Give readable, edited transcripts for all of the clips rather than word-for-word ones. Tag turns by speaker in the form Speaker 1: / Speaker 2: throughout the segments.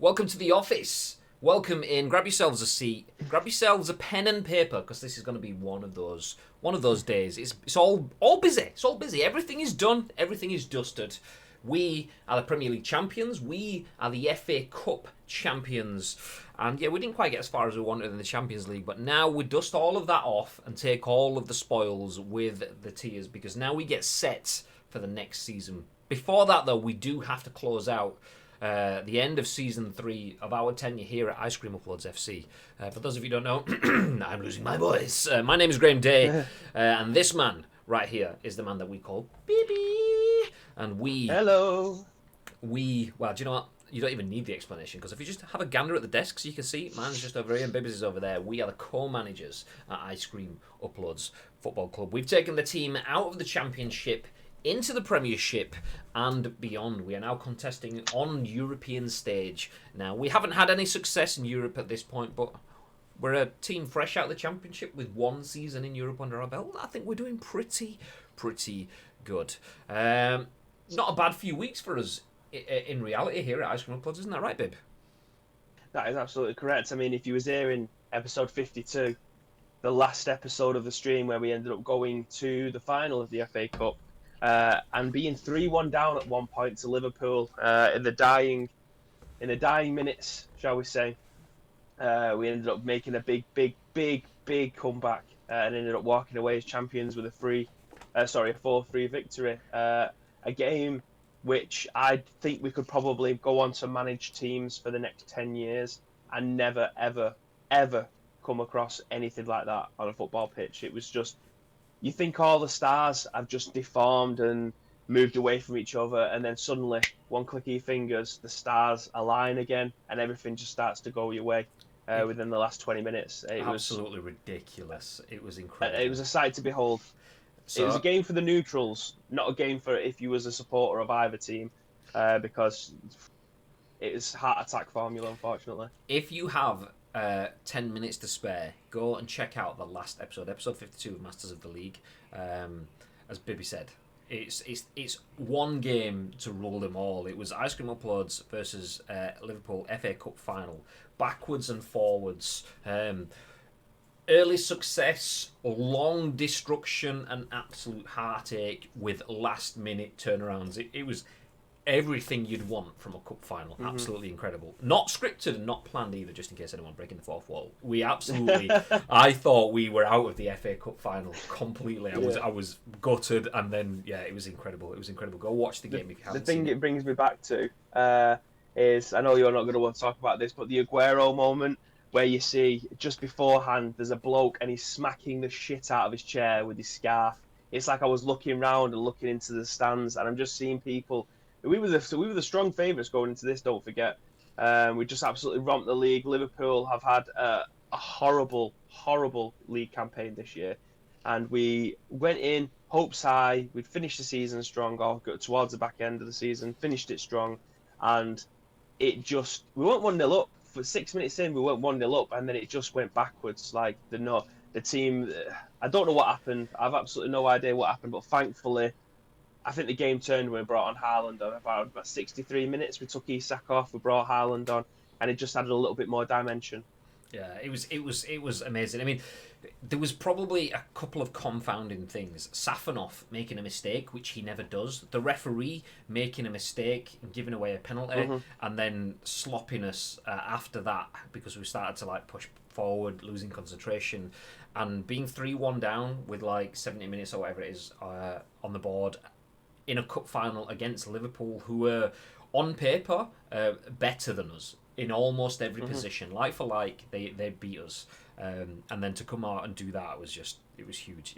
Speaker 1: Welcome to the office. Welcome in. Grab yourselves a seat. Grab yourselves a pen and paper because this is going to be one of those days. It's all busy. It's all busy. Everything is done. Everything is dusted. We are the Premier League champions. We are the FA Cup champions. And yeah, we didn't quite get as far as we wanted in the Champions League, but now we dust all of that off and take all of the spoils with the Tiers because now we get set for the next season. Before that, though, we do have to close out the end of Season 3 of our tenure here at Ice Cream Uploads FC. For those of you who don't know, I'm losing my voice. My name is Graham Day, and this man right here is the man that we call Bibi. And
Speaker 2: Hello.
Speaker 1: Well, do you know what? You don't even need the explanation, because if you just have a gander at the desks, you can see mine's just over here and Bibi's is over there. We are the co-managers at Ice Cream Uploads Football Club. We've taken the team out of the Championship into the Premiership and beyond. We are now contesting on European stage. Now, we haven't had any success in Europe at this point, but we're a team fresh out of the Championship with one season in Europe under our belt. I think we're doing pretty good. Not a bad few weeks for us in reality here at Ice Cream Uploads, isn't that right, Bib?
Speaker 2: That is absolutely correct. I mean, if you was here in episode 52, the last episode of the stream where we ended up going to the final of the FA Cup, and being 3-1 down at one point to Liverpool in the dying minutes, shall we say. We ended up making a big comeback and ended up walking away as champions with a 4-3 victory. A game which I think we could probably go on to manage teams for the next 10 years and never, ever come across anything like that on a football pitch. It was just, you think all the stars have just deformed and moved away from each other, and then suddenly, one click of your fingers, the stars align again, and everything just starts to go your way within the last 20 minutes. It
Speaker 1: Absolutely ridiculous. It was incredible.
Speaker 2: It was a sight to behold. It was a game for the neutrals, not a game for if you was a supporter of either team, because it is heart attack formula, unfortunately.
Speaker 1: If you have 10 minutes to spare, go and check out the last episode 52 of Masters of the League. As Bibi said, it's one game to rule them all. It was Ice Cream Uploads versus Liverpool FA Cup final, backwards and forwards. Early success, long destruction, and absolute heartache with last-minute turnarounds. It was everything you'd want from a cup final. Mm-hmm. Absolutely incredible. Not scripted and not planned either, just in case anyone breaking the fourth wall. We absolutely... I thought we were out of the FA Cup final completely. I was gutted, and then, yeah, it was incredible. It was incredible. Go watch the game if you haven't seen it.
Speaker 2: The thing it brings me back to is, I know you're not going to want to talk about this, but the Aguero moment, where you see just beforehand there's a bloke and he's smacking the shit out of his chair with his scarf. It's like I was looking round and looking into the stands, and I'm just seeing people. We were the strong favourites going into this. Don't forget, we just absolutely romped the league. Liverpool have had a horrible league campaign this year, and we went in hopes high. We'd finish the season strong, or go towards the back end of the season, finished it strong, and we went 1-0 up. For 6 minutes in, we went 1-0 up, and then it just went backwards. Like the team, I don't know what happened. I've absolutely no idea what happened. But thankfully, I think the game turned when we brought on Haaland on about 63 minutes. We took Isak off, we brought Haaland on, and it just added a little bit more dimension.
Speaker 1: Yeah, it was amazing. I mean, there was probably a couple of confounding things. Safanov making a mistake, which he never does. The referee making a mistake and giving away a penalty, and then sloppiness after that because we started to push forward, losing concentration, and being 3-1 down with 70 minutes or whatever it is on the board in a cup final against Liverpool, who were on paper better than us in almost every position, like for like. They beat us. And then to come out and do that was huge.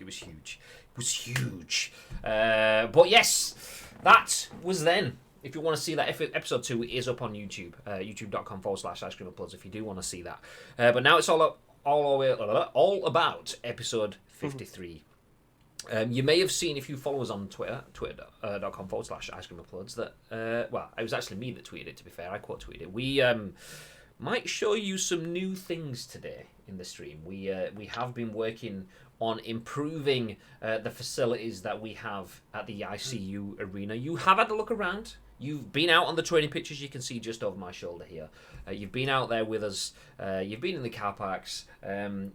Speaker 1: But yes, that was then. If you want to see that, episode 2 is up on YouTube, youtube.com/Ice Cream Uploads if you do want to see that. But now it's all about episode 53. You may have seen, if you follow us on Twitter, twitter.com/Ice Cream Uploads, that, it was actually me that tweeted it, to be fair. I quote tweeted it. might show you some new things today in the stream. We have been working on improving the facilities that we have at the ICU arena. You have had a look around. You've been out on the training pitches. You can see just over my shoulder here. You've been out there with us. You've been in the car parks.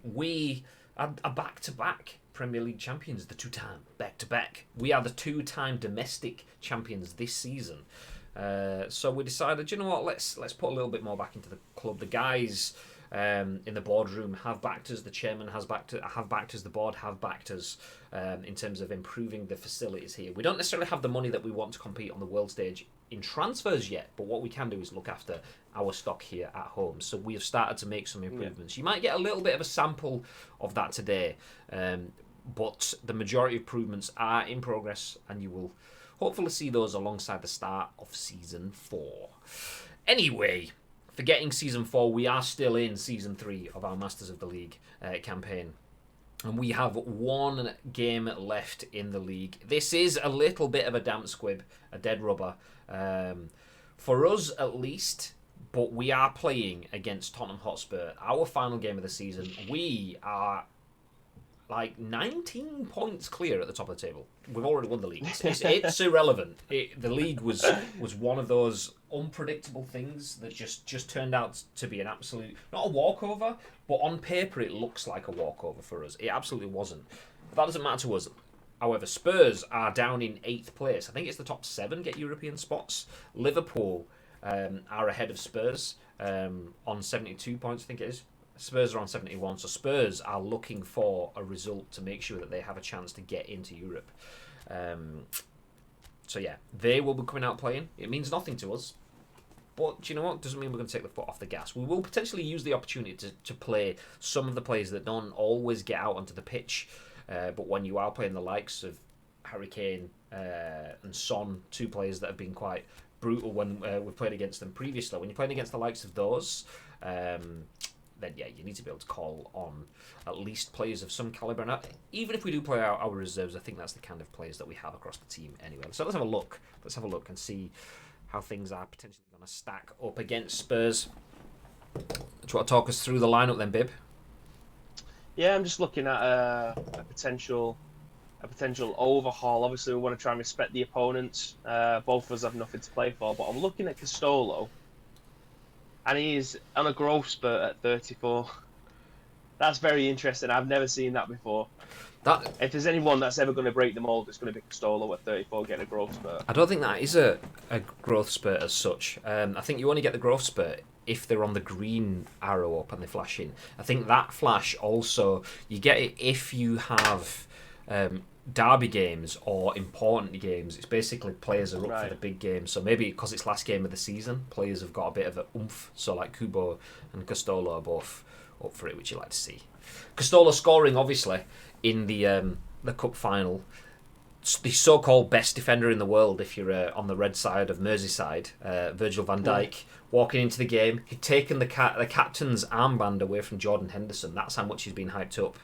Speaker 1: We are back-to-back Premier League champions, the two-time back-to-back. We are the two-time domestic champions this season. So we decided, you know what, let's put a little bit more back into the club. The guys in the boardroom have backed us. The chairman have backed us. The board have backed us in terms of improving the facilities here. We don't necessarily have the money that we want to compete on the world stage in transfers yet, but what we can do is look after our stock here at home. So we have started to make some improvements. You might get a little bit of a sample of that today, but the majority of improvements are in progress, and you will hopefully see those alongside the start of Season 4. Anyway, forgetting Season 4, we are still in Season 3 of our Masters of the League campaign. And we have one game left in the league. This is a little bit of a damp squib, a dead rubber. For us, at least, but we are playing against Tottenham Hotspur. Our final game of the season. We are like 19 points clear at the top of the table. We've already won the league. It's irrelevant. The league was one of those unpredictable things that just turned out to be an absolute, not a walkover, but on paper it looks like a walkover for us. It absolutely wasn't. But that doesn't matter to us. However, Spurs are down in 8th place. I think it's the top 7 get European spots. Liverpool are ahead of Spurs on 72 points, I think it is. Spurs are on 71, so Spurs are looking for a result to make sure that they have a chance to get into Europe. So yeah, they will be coming out playing. It means nothing to us, but do you know what? Doesn't mean we're going to take the foot off the gas. We will potentially use the opportunity to play some of the players that don't always get out onto the pitch, but when you are playing the likes of Harry Kane and Son, 2 players that have been quite brutal when we've played against them previously. When you're playing against the likes of those, then yeah, you need to be able to call on at least players of some calibre. And even if we do play our reserves, I think that's the kind of players that we have across the team anyway. So let's have a look. Let's have a look and see how things are potentially going to stack up against Spurs. Do you want to talk us through the lineup then, Bib?
Speaker 2: Yeah, I'm just looking at a potential overhaul. Obviously, we want to try and respect the opponents. Both of us have nothing to play for, but I'm looking at Castolo, and he's on a growth spurt at 34. That's very interesting. I've never seen that before. If there's anyone that's ever going to break the mold, it's going to be Castolo at 34 getting a growth spurt.
Speaker 1: I don't think that is a growth spurt as such. I think you only get the growth spurt if they're on the green arrow up and they flash in. I think that flash also, you get it if you have derby games or important games. It's basically players are up for the big game. So maybe because it's last game of the season, players have got a bit of a oomph. So like Kubo and Castolo are both up for it, which you like to see. Castolo scoring obviously in the cup final. The so-called best defender in the world, if you're on the red side of Merseyside, Virgil van Dijk, walking into the game. He'd taken the captain's armband away from Jordan Henderson. That's how much he's been hyped up.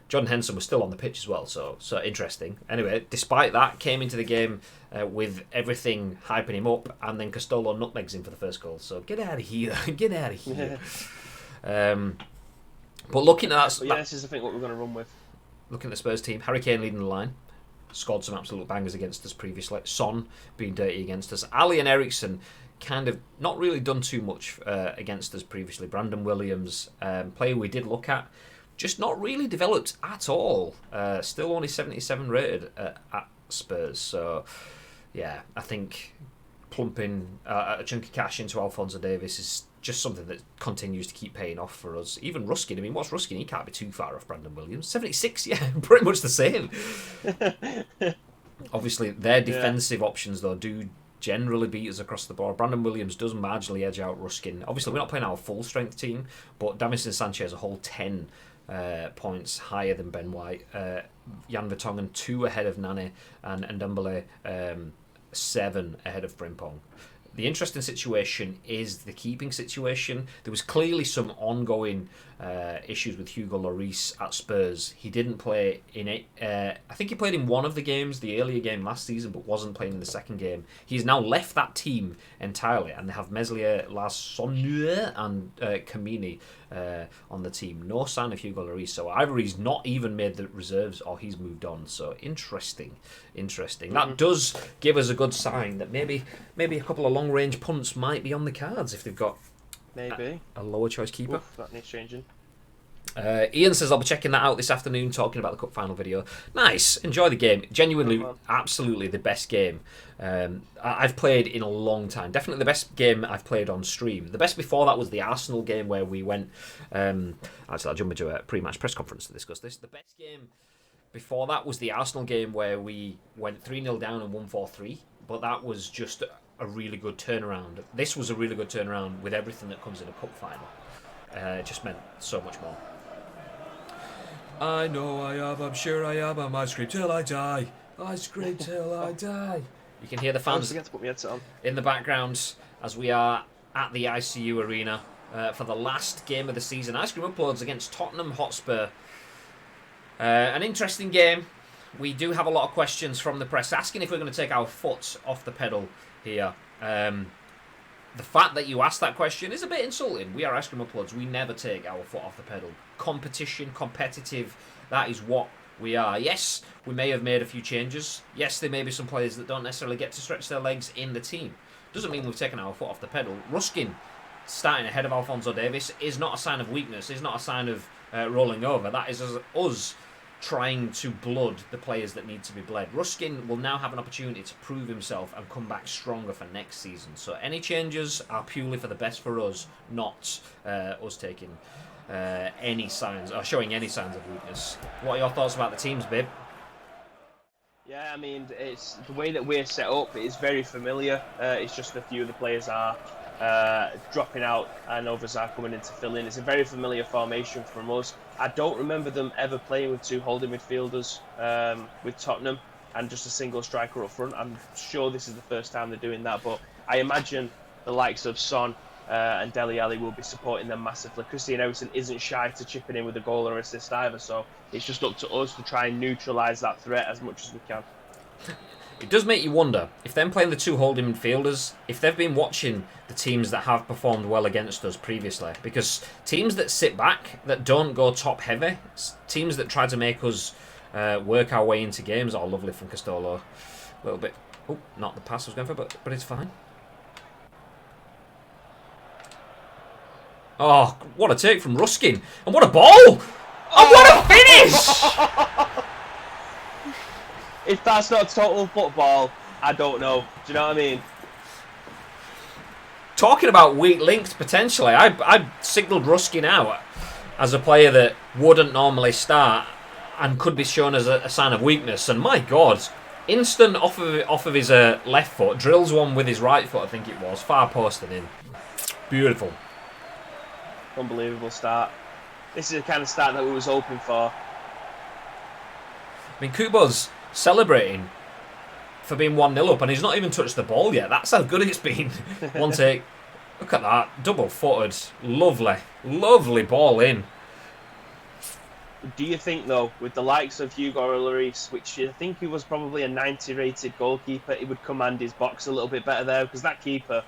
Speaker 1: Jordan Henderson was still on the pitch as well, so interesting. Anyway, despite that, came into the game with everything hyping him up, and then Castolo nutmegs him for the first goal. So get out of here, get out of here. But looking at that,
Speaker 2: this is I think what we're going to run with.
Speaker 1: Looking at the Spurs team, Harry Kane leading the line, scored some absolute bangers against us previously. Son being dirty against us. Ali and Eriksson kind of not really done too much against us previously. Brandon Williams, player we did look at, just not really developed at all. Still only 77 rated at Spurs. So, yeah, I think plumping a chunk of cash into Alphonso Davies is just something that continues to keep paying off for us. Even Ruskin, I mean, what's Ruskin? He can't be too far off Brandon Williams. 76, yeah, pretty much the same. Obviously, their defensive options, though, do generally beat us across the board. Brandon Williams does marginally edge out Ruskin. Obviously, we're not playing our full-strength team, but Davinson Sanchez a whole 10 points higher than Ben White. Jan Vertonghen 2 ahead of Nane, and Ndombele 7 ahead of Frimpong. The interesting situation is the keeping situation. There was clearly some ongoing issues with Hugo Lloris at Spurs. He didn't play in it. I think he played in one of the games, the earlier game last season, but wasn't playing in the second game. He's now left that team entirely, and they have Meslier, Larsonnier, and Kamini on the team. No sign of Hugo Lloris. So either he's not even made the reserves or he's moved on. So interesting. That does give us a good sign that maybe a couple of long-range punts might be on the cards if they've got a lower choice keeper.
Speaker 2: Oof, that needs changing.
Speaker 1: Ian says I'll be checking that out this afternoon, talking about the cup final video. Nice, enjoy the game. Genuinely, absolutely the best game I've played in a long time. Definitely the best game I've played on stream. The best before that was the Arsenal game where we went. Actually, I'll jump into a pre-match press conference to discuss this. The best game before that was the Arsenal game where we went 3-0 down and won 4-3. But that was just a really good turnaround. This was a really good turnaround with everything that comes in a cup final. It just meant so much more. I know I am, I'm sure I am, I might scream till I die. I scream till I die. You can hear the fans
Speaker 2: to put my headset on.
Speaker 1: In the background as we are at the ICU arena for the last game of the season. Ice Cream Uploads against Tottenham Hotspur. An interesting game. We do have a lot of questions from the press asking if we're going to take our foot off the pedal here. The fact that you asked that question is a bit insulting. We are Ice Cream Uploads. We never take our foot off the pedal. Competition, competitive, that is what we are. Yes, we may have made a few changes. Yes, there may be some players that don't necessarily get to stretch their legs in the team. Doesn't mean we've taken our foot off the pedal. Ruskin starting ahead of Alphonso Davies is not a sign of weakness, is not a sign of rolling over. That is us trying to blood the players that need to be bled. Ruskin will now have an opportunity to prove himself and come back stronger for next season. So any changes are purely for the best for us, not us taking any signs or showing any signs of weakness. What are your thoughts about the teams, babe?
Speaker 2: Yeah, I mean, it's the way that we're set up. It's very familiar. It's just a few of the players are dropping out and others are coming in to fill in. It's a very familiar formation from us. I don't remember them ever playing with two holding midfielders with Tottenham and just a single striker up front. I'm sure this is the first time they're doing that, but I imagine the likes of Son and Dele Alli will be supporting them massively. Christian Eriksen isn't shy to chipping in with a goal or assist either, so it's just up to us to try and neutralise that threat as much as we can.
Speaker 1: It does make you wonder, if them playing the two holding midfielders, if they've been watching the teams that have performed well against us previously. Because teams that sit back, that don't go top heavy, teams that try to make us work our way into games, oh, lovely from Castolo. A little bit, oh, not the pass I was going for, but it's fine. Oh, what a take from Ruskin. And what a ball! Oh, what a finish!
Speaker 2: If that's not total football, I don't know. Do you know what I mean?
Speaker 1: Talking about weak links, potentially, I signalled Ruskin out as a player that wouldn't normally start and could be shown as a sign of weakness. And my God, instant off of his left foot, drills one with his right foot, I think it was, far posted in. Beautiful.
Speaker 2: Unbelievable start. This is the kind of start that we was hoping for.
Speaker 1: I mean, Kubo's celebrating for being 1-0 up and he's not even touched the ball yet. That's how good it's been. One take. Look at that. Double-footed. Lovely ball in.
Speaker 2: Do you think, though, with the likes of Hugo Lloris, which I think he was probably a 90-rated goalkeeper, he would command his box a little bit better there? Because that keeper,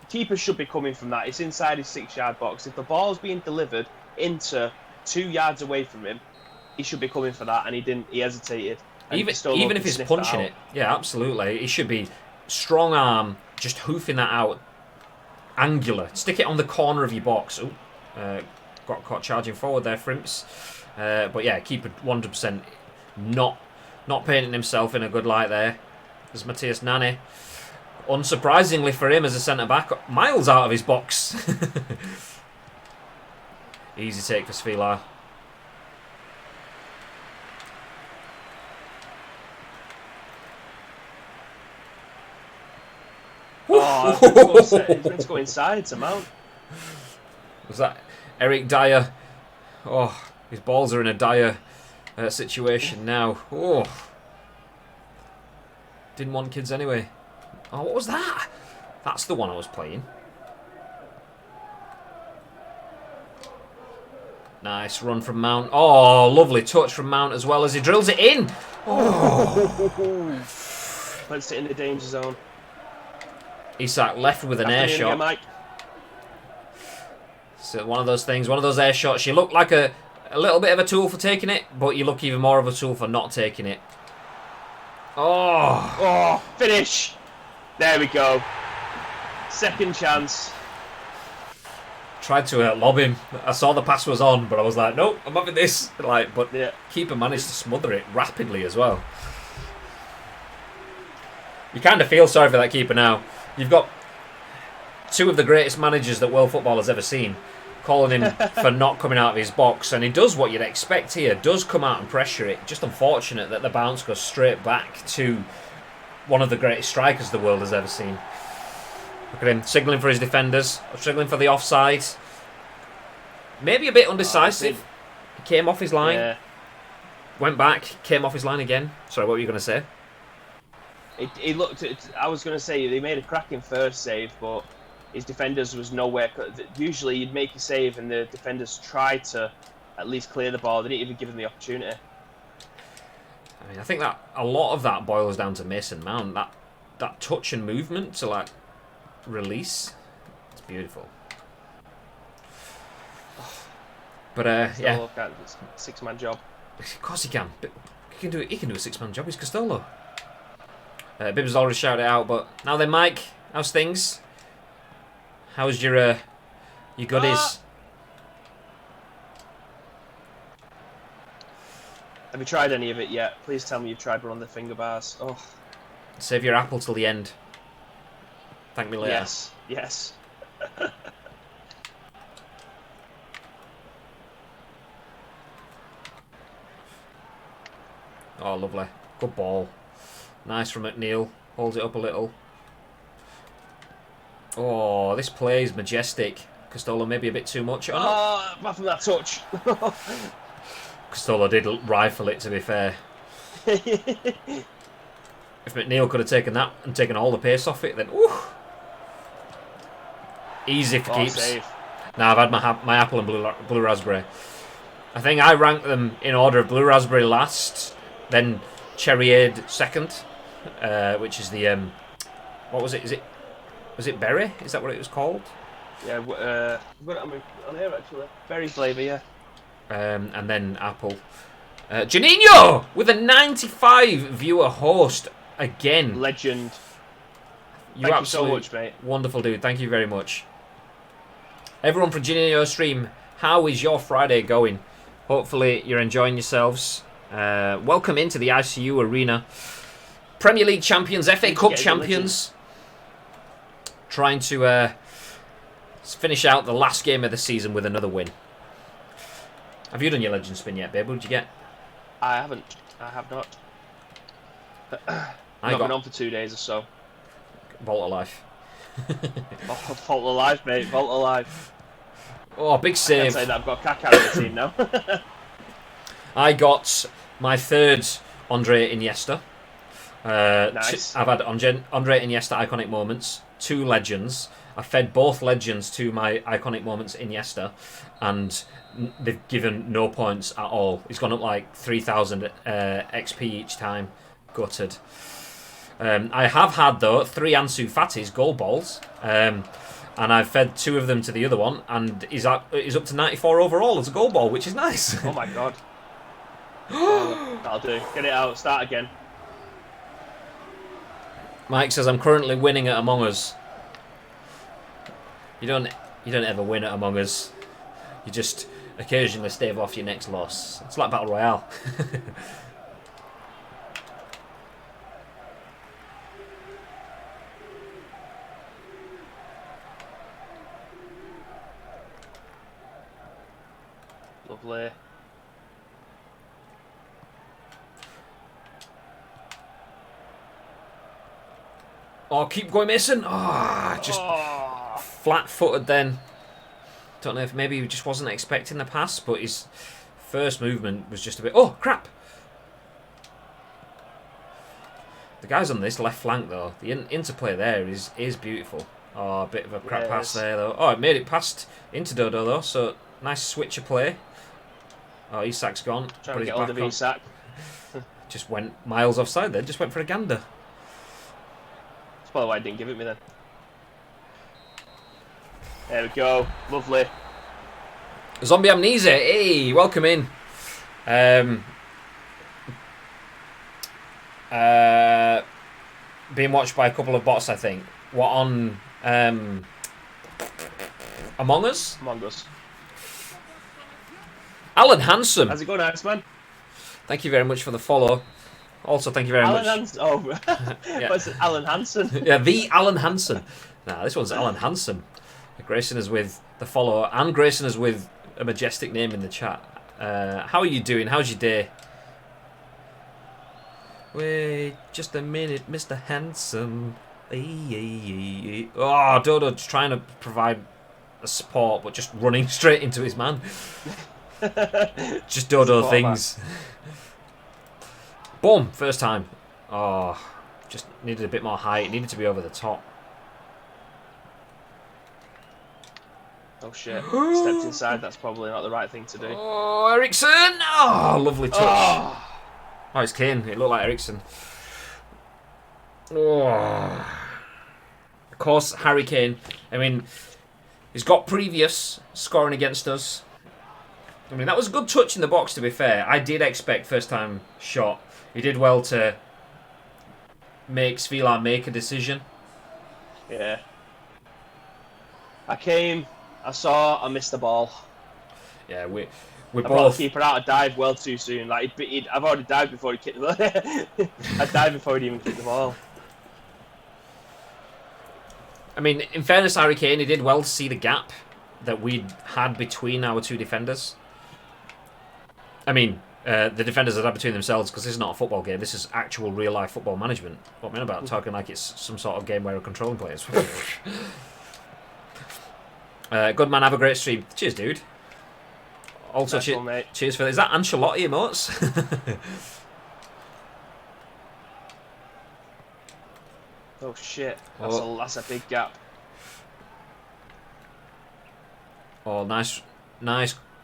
Speaker 2: keeper should be coming from that. It's inside his 6-yard box. If the ball's being delivered into 2 yards away from him, he should be coming for that, and he didn't. He hesitated.
Speaker 1: Even if he's punching it, yeah, absolutely. He should be strong arm, just hoofing that out, angular. Stick it on the corner of your box. Ooh, got caught charging forward there, Frimps. But yeah, keeper 100% not painting himself in a good light there. There's Matthias Nani. Unsurprisingly for him as a centre back, miles out of his box. Easy take for Svilar.
Speaker 2: Oh, he's meant to go inside to Mount.
Speaker 1: Was that Eric Dyer? Oh, his balls are in a dire situation now. Oh, didn't want kids anyway. Oh, what was that? That's the one I was playing. Nice run from Mount. Oh, lovely touch from Mount as well as he drills it in.
Speaker 2: Oh. Let's sit in the danger zone.
Speaker 1: Isak left with an air
Speaker 2: Afternoon
Speaker 1: shot.
Speaker 2: again, Mike.
Speaker 1: So one of those things, one of those air shots. You look like a little bit of a tool for taking it, but you look even more of a tool for not taking it. Oh.
Speaker 2: Oh, finish. There we go. Second chance.
Speaker 1: Tried to lob him. I saw the pass was on, but I was like, nope, I'm having this. But
Speaker 2: Yeah.
Speaker 1: keeper managed to smother it rapidly as well. You kind of feel sorry for that keeper now. You've got two of the greatest managers that world football has ever seen calling him for not coming out of his box, and he does what you'd expect here. Does come out and pressure it. Just unfortunate that the bounce goes straight back to one of the greatest strikers the world has ever seen. Look at him, signalling for his defenders, signalling for the offside. Maybe a bit undecisive. He came off his line,
Speaker 2: Yeah.
Speaker 1: went back, came off his line again. Sorry, what were you going to say?
Speaker 2: He looked at. I was going to say they made a cracking first save, but his defenders was nowhere. Usually, you'd make a save and the defenders try to at least clear the ball. They didn't even give him the opportunity.
Speaker 1: I mean, I think that a lot of that boils down to Mason Mount. That touch and movement to like release. It's beautiful. But yeah,
Speaker 2: Look at this 6-man job.
Speaker 1: of course he can. But he can do it. He can do a 6-man job. He's Costello. Bibbs already shouted it out, but now then, Mike, how's things? How's your goodies?
Speaker 2: Have you tried any of it yet? Please tell me you've tried one on the finger bars. Oh,
Speaker 1: Save your apple till the end. Thank me later.
Speaker 2: yes, yes.
Speaker 1: Oh, lovely. Good ball. Nice from McNeil. Holds it up a little. Oh, this play is majestic. Costello maybe a bit too much.
Speaker 2: Oh, apart from that touch.
Speaker 1: Costello did rifle it, to be fair. If McNeil could have taken that and taken all the pace off it, then easy for keeps.
Speaker 2: Save.
Speaker 1: Now I've had my apple and blue raspberry. I think I ranked them in order of blue raspberry last, then cherryade second, which is the what was it? Was it berry? Is that what it was called?
Speaker 2: Yeah, I've got it on here actually. Berry flavour, yeah.
Speaker 1: And then apple. Janino with a 95 viewer host again.
Speaker 2: Legend.
Speaker 1: You're
Speaker 2: Thank you so much, mate.
Speaker 1: Wonderful dude. Thank you very much. Everyone from Janino stream, how is your Friday going? Hopefully you're enjoying yourselves. Welcome into the ICU arena. Premier League champions, FA Cup champions. Trying to finish out the last game of the season with another win. Have you done your legend spin yet, babe? What did you get?
Speaker 2: I haven't. I have not. I've been on for 2 days or so.
Speaker 1: Vault of Life.
Speaker 2: Vault alive, mate. Vault alive.
Speaker 1: Oh, big save.
Speaker 2: I can't say that I've got Kaká in the team now.
Speaker 1: I got my third Andre Iniesta.
Speaker 2: Nice.
Speaker 1: I've had Andre Iniesta iconic moments, 2 legends. I fed both legends to my iconic moments Iniesta, and they've given no points at all. He's gone up like 3,000 XP each time. Gutted. I have had, though, 3 Ansu Fati's goal balls, and I've fed 2 of them to the other one, and he's up to 94 overall as a goal ball, which is nice.
Speaker 2: Oh my god. That'll do. Get it out. Start again.
Speaker 1: Mike says, I'm currently winning at Among Us. You don't ever win at Among Us. You just occasionally stave off your next loss. It's like Battle Royale.
Speaker 2: Lovely.
Speaker 1: Oh, keep going, Mason. Just flat-footed then. Don't know if maybe he just wasn't expecting the pass, but his first movement was just a bit... Oh, crap! The guys on this left flank, though, the interplay there is beautiful. Oh, a bit of a crap pass there, though. Oh, it made it past into Dodo, though, so nice switch of play. Oh, Isak's gone.
Speaker 2: Trying to get hold of Isak.
Speaker 1: Just went miles offside then, just went for a gander.
Speaker 2: That's probably why I didn't give it me then. There we go. Lovely.
Speaker 1: Zombie Amnesia, hey, welcome in. Being watched by a couple of bots, I think. What, on Among Us?
Speaker 2: Among Us.
Speaker 1: Alan Hansen.
Speaker 2: How's it going, Iceman?
Speaker 1: Thank you very much for the follow. Also, thank you very much.
Speaker 2: Oh,
Speaker 1: Yeah.
Speaker 2: what's it? Alan Hansen.
Speaker 1: Yeah, the Alan Hansen. Nah, this one's Alan Hansen. Gracing us with the follow and gracing us with a majestic name in the chat. How are you doing? How's your day? Wait just a minute, Mr. Handsome. Oh, Dodo just trying to provide a support, but just running straight into his man. Just Dodo
Speaker 2: Support
Speaker 1: things. Boom, first time. Oh, just needed a bit more height. Needed to be over the top.
Speaker 2: Oh shit. Stepped inside, that's probably not the right thing to do.
Speaker 1: Oh, Ericsson! Oh, lovely touch. Oh, it's Kane. It looked like Ericsson. Oh. Of course, Harry Kane. I mean, he's got previous scoring against us. I mean, that was a good touch in the box, to be fair. I did expect first time shot. He did well to make Svilar make a decision.
Speaker 2: Yeah. I saw, I missed the ball.
Speaker 1: Yeah, we
Speaker 2: I brought
Speaker 1: both.
Speaker 2: the keeper out. I dived well too soon. Like I've already dived before he kicked the ball. I dived before he even kicked the ball.
Speaker 1: I mean, in fairness, Harry Kane, he did well to see the gap that we had between our two defenders. I mean, the defenders that are between themselves, because this is not a football game. This is actual real-life football management. What I mean about talking like it's some sort of game where we're controlling players. Good man, have a great stream. Cheers, dude. Also, cheers for... Is that Ancelotti emotes?
Speaker 2: Oh shit, that's a big gap.
Speaker 1: Oh, nice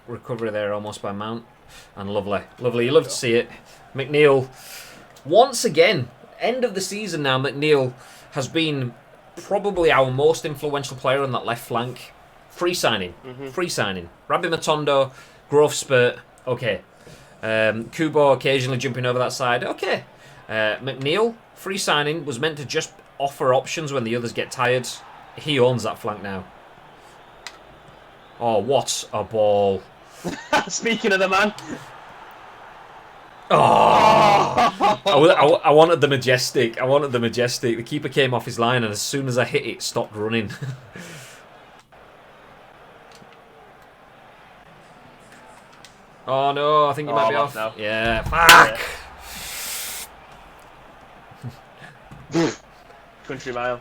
Speaker 1: recovery there, almost by Mount. And lovely. You love to see it. McNeil, once again, end of the season now, McNeil has been probably our most influential player on that left flank. Free signing. Rabbi Matondo, growth spurt, okay. Kubo occasionally jumping over that side, okay. McNeil, free signing, was meant to just offer options when the others get tired. He owns that flank now. Oh, what a ball.
Speaker 2: Speaking of the man.
Speaker 1: Oh! I wanted the majestic. The keeper came off his line, and as soon as I hit it, stopped running. Oh no, I think he might be off.
Speaker 2: Now.
Speaker 1: Yeah, fuck.
Speaker 2: Yeah. Country mile.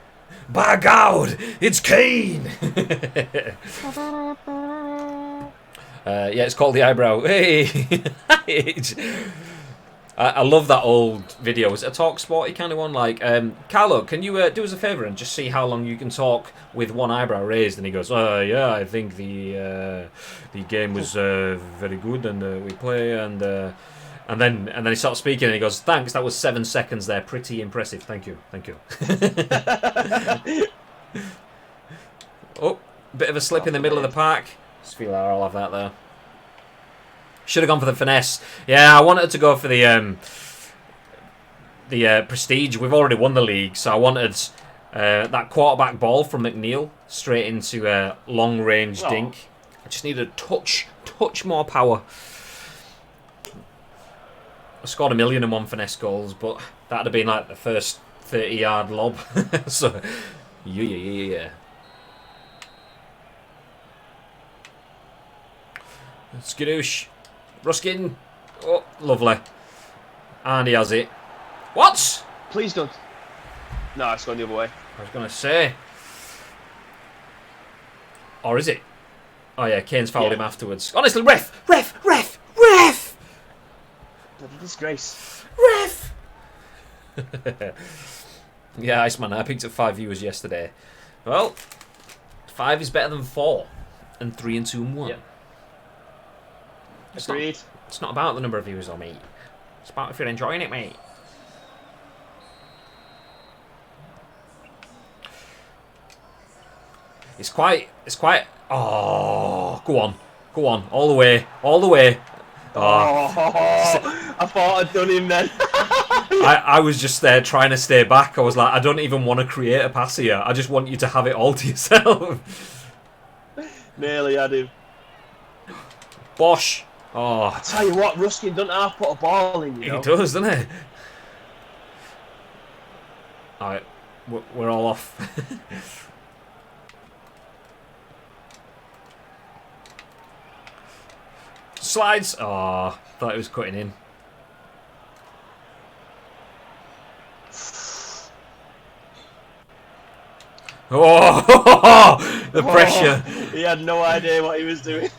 Speaker 1: By God, it's Kane. Yeah, it's called the eyebrow. Hey, I love that old video. Is it a talk sporty kind of one? Like, Carlo, can you do us a favour and just see how long you can talk with one eyebrow raised? And he goes, yeah, I think the game was very good, and we play, and then he starts speaking, and he goes, thanks, that was 7 seconds there, pretty impressive, thank you. Oh, bit of a slip in the middle of the park. Svilar, I'll have that there. Should have gone for the finesse. Yeah, I wanted to go for the prestige. We've already won the league, so I wanted that quarterback ball from McNeil straight into a long-range dink. I just needed a touch more power. I scored 1,000,001 finesse goals, but that'd have been like the first 30-yard lob. So, yeah. Skadoosh. Ruskin. Oh, lovely. And he has it. What?
Speaker 2: Please don't. No, it's going the other way.
Speaker 1: I was going to say. Or is it? Oh, yeah, Kane's fouled him afterwards. Honestly, ref!
Speaker 2: Bloody disgrace.
Speaker 1: Ref! Yeah, Iceman, I picked up 5 viewers yesterday. Well, 5 is better than 4. And 3 and 2 and 1.
Speaker 2: Yep.
Speaker 1: It's
Speaker 2: Agreed.
Speaker 1: It's not about the number of viewers, though, mate. It's about if you're enjoying it, mate. It's quite. Oh, go on, all the way,
Speaker 2: Oh, I thought I'd done him then.
Speaker 1: I was just there trying to stay back. I was like, I don't even want to create a pass here. I just want you to have it all to yourself.
Speaker 2: Nearly had him.
Speaker 1: Bosh. Oh,
Speaker 2: I tell you what, Ruskin doesn't half put a ball in, you know.
Speaker 1: he does, doesn't he? Alright, we're all off. Slides. Oh, thought it was cutting in. Oh, the pressure.
Speaker 2: He had no idea what he was doing.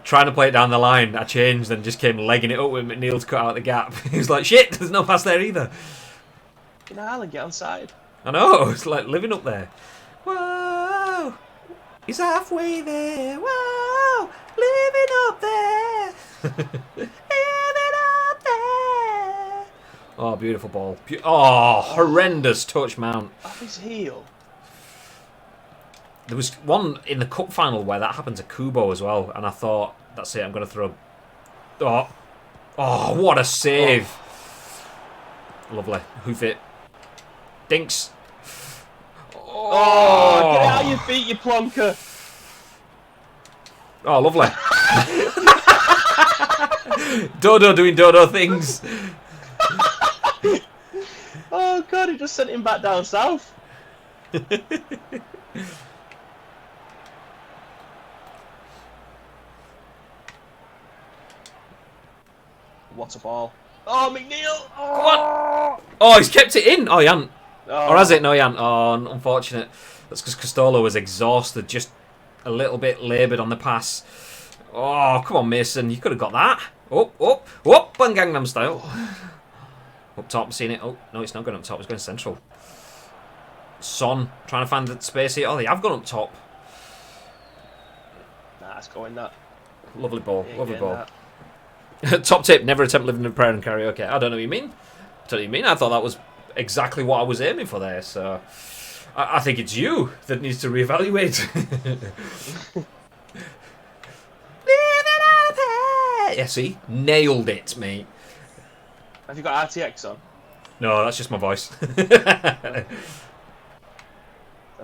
Speaker 1: Trying to play it down the line, I changed and just came legging it up with McNeil to cut out the gap. He was like, shit, there's no pass there either.
Speaker 2: Can Ireland get on side?
Speaker 1: I know, it's like living up there. Whoa, he's halfway there. Whoa, living up there. Living up there. Oh, beautiful ball. Oh, horrendous touch, Mount.
Speaker 2: Off his heel.
Speaker 1: There was one in the cup final where that happened to Kubo as well, and I thought, that's it, I'm going to throw... Oh, what a save. Oh. Lovely. Hoof it. Dinks.
Speaker 2: Oh, get out of your feet, you plonker.
Speaker 1: Oh, lovely. Dodo doing Dodo things.
Speaker 2: Oh, God, he just sent him back down south. What a ball. Oh, McNeil! Oh!
Speaker 1: What? Oh, he's kept it in. Oh, he hasn't.
Speaker 2: Oh.
Speaker 1: Or has it? No, he hasn't. Oh, unfortunate. That's because Costolo was exhausted, just a little bit laboured on the pass. Oh, come on, Mason. You could have got that. Up, and Gangnam style. Up top, seen it. Oh, no, it's not going up top. It's going central. Son, trying to find the space here. Oh, they have gone up top.
Speaker 2: Nah, it's going that.
Speaker 1: Lovely ball. Lovely ball.
Speaker 2: That.
Speaker 1: Top tip, never attempt living in prayer and karaoke. I don't know what you mean. I thought that was exactly what I was aiming for there. So I think it's you that needs to reevaluate. Yeah, see? Nailed it, mate.
Speaker 2: Have you got RTX on?
Speaker 1: No, that's just my voice.
Speaker 2: I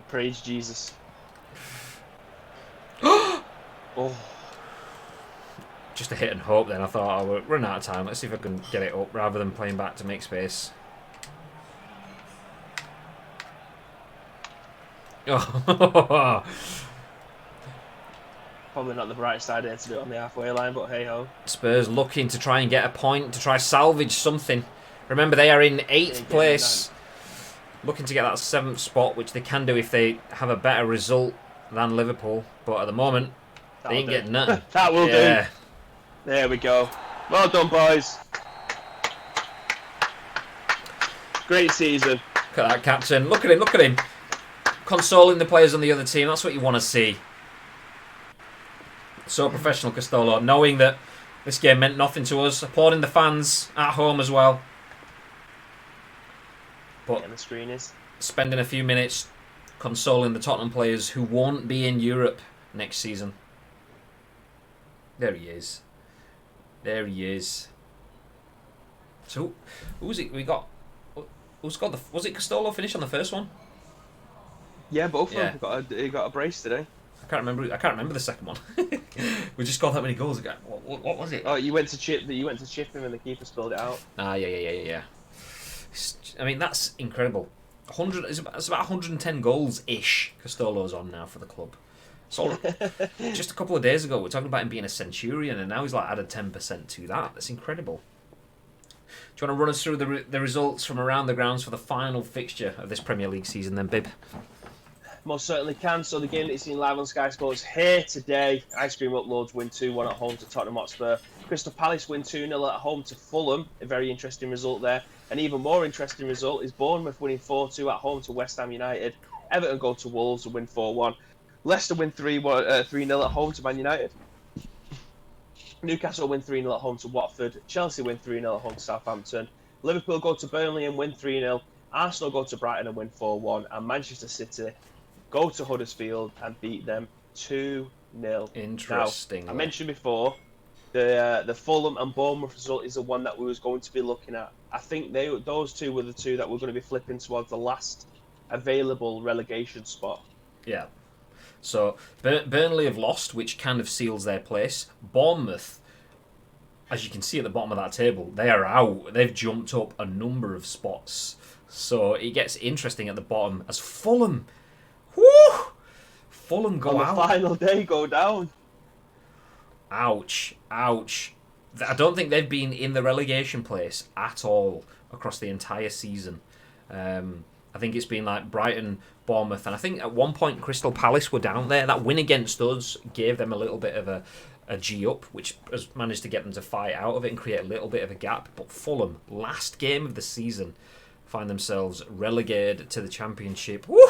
Speaker 2: praise Jesus. Oh.
Speaker 1: Just a hit and hope then. I thought, oh, we're running out of time. Let's see if I can get it up rather than playing back to make space. Oh.
Speaker 2: Probably not the bright side here to do it on the halfway line, but hey ho.
Speaker 1: Spurs looking to try and get a point, to try salvage something. Remember, they are in 8th place. Looking to get that 7th spot, which they can do if they have a better result than Liverpool. But at the moment, they ain't getting nothing.
Speaker 2: That will do. There we go. Well done, boys. Great season.
Speaker 1: Look at that captain. Look at him. Consoling the players on the other team. That's what you want to see. So professional, Castolo. Knowing that this game meant nothing to us. Applauding the fans at home as well. But
Speaker 2: the screen is
Speaker 1: spending a few minutes consoling the Tottenham players who won't be in Europe next season. There he is. There he is. So, who's it? We got. Who's got the? Was it Castolo finished on the first one?
Speaker 2: Yeah, both of them. He got a brace today.
Speaker 1: I can't remember the second one. We just scored that many goals again. What was it?
Speaker 2: Oh, you went to chip him and the keeper spilled it out.
Speaker 1: Ah, yeah. I mean, that's incredible. 100. It's about 110 goals ish. Castolo's on now for the club. So just a couple of days ago, we were talking about him being a centurion, and now he's like added 10% to that. That's incredible. Do you want to run us through the results from around the grounds for the final fixture of this Premier League season, then, Bib?
Speaker 2: most certainly can. So the game that you've seen live on Sky Sports here today, Ice Cream Uploads win 2-1 at home to Tottenham Hotspur. Crystal Palace win 2-0 at home to Fulham. A very interesting result there. An even more interesting result is Bournemouth winning 4-2 at home to West Ham United. Everton go to Wolves and win 4-1. Leicester win 3-0 at home to Man United. Newcastle win 3-0 at home to Watford. Chelsea win 3-0 at home to Southampton. Liverpool go to Burnley and win 3-0. Arsenal go to Brighton and win 4-1. And Manchester City go to Huddersfield and beat them 2-0.
Speaker 1: Interesting.
Speaker 2: Now, I mentioned before, the Fulham and Bournemouth result is the one that we was going to be looking at. I think those two were the two that we're going to be flipping towards the last available relegation spot.
Speaker 1: Yeah. So Burnley have lost, which kind of seals their place. Bournemouth, as you can see at the bottom of that table, they are out. They've jumped up a number of spots. So it gets interesting at the bottom as Fulham, Fulham go out.
Speaker 2: On the final day, go down.
Speaker 1: Ouch. I don't think they've been in the relegation place at all across the entire season. I think it's been like Brighton, Bournemouth, and I think at one point Crystal Palace were down there. That win against us gave them a little bit of a G up, which has managed to get them to fight out of it and create a little bit of a gap. But Fulham, last game of the season, find themselves relegated to the Championship. Woo!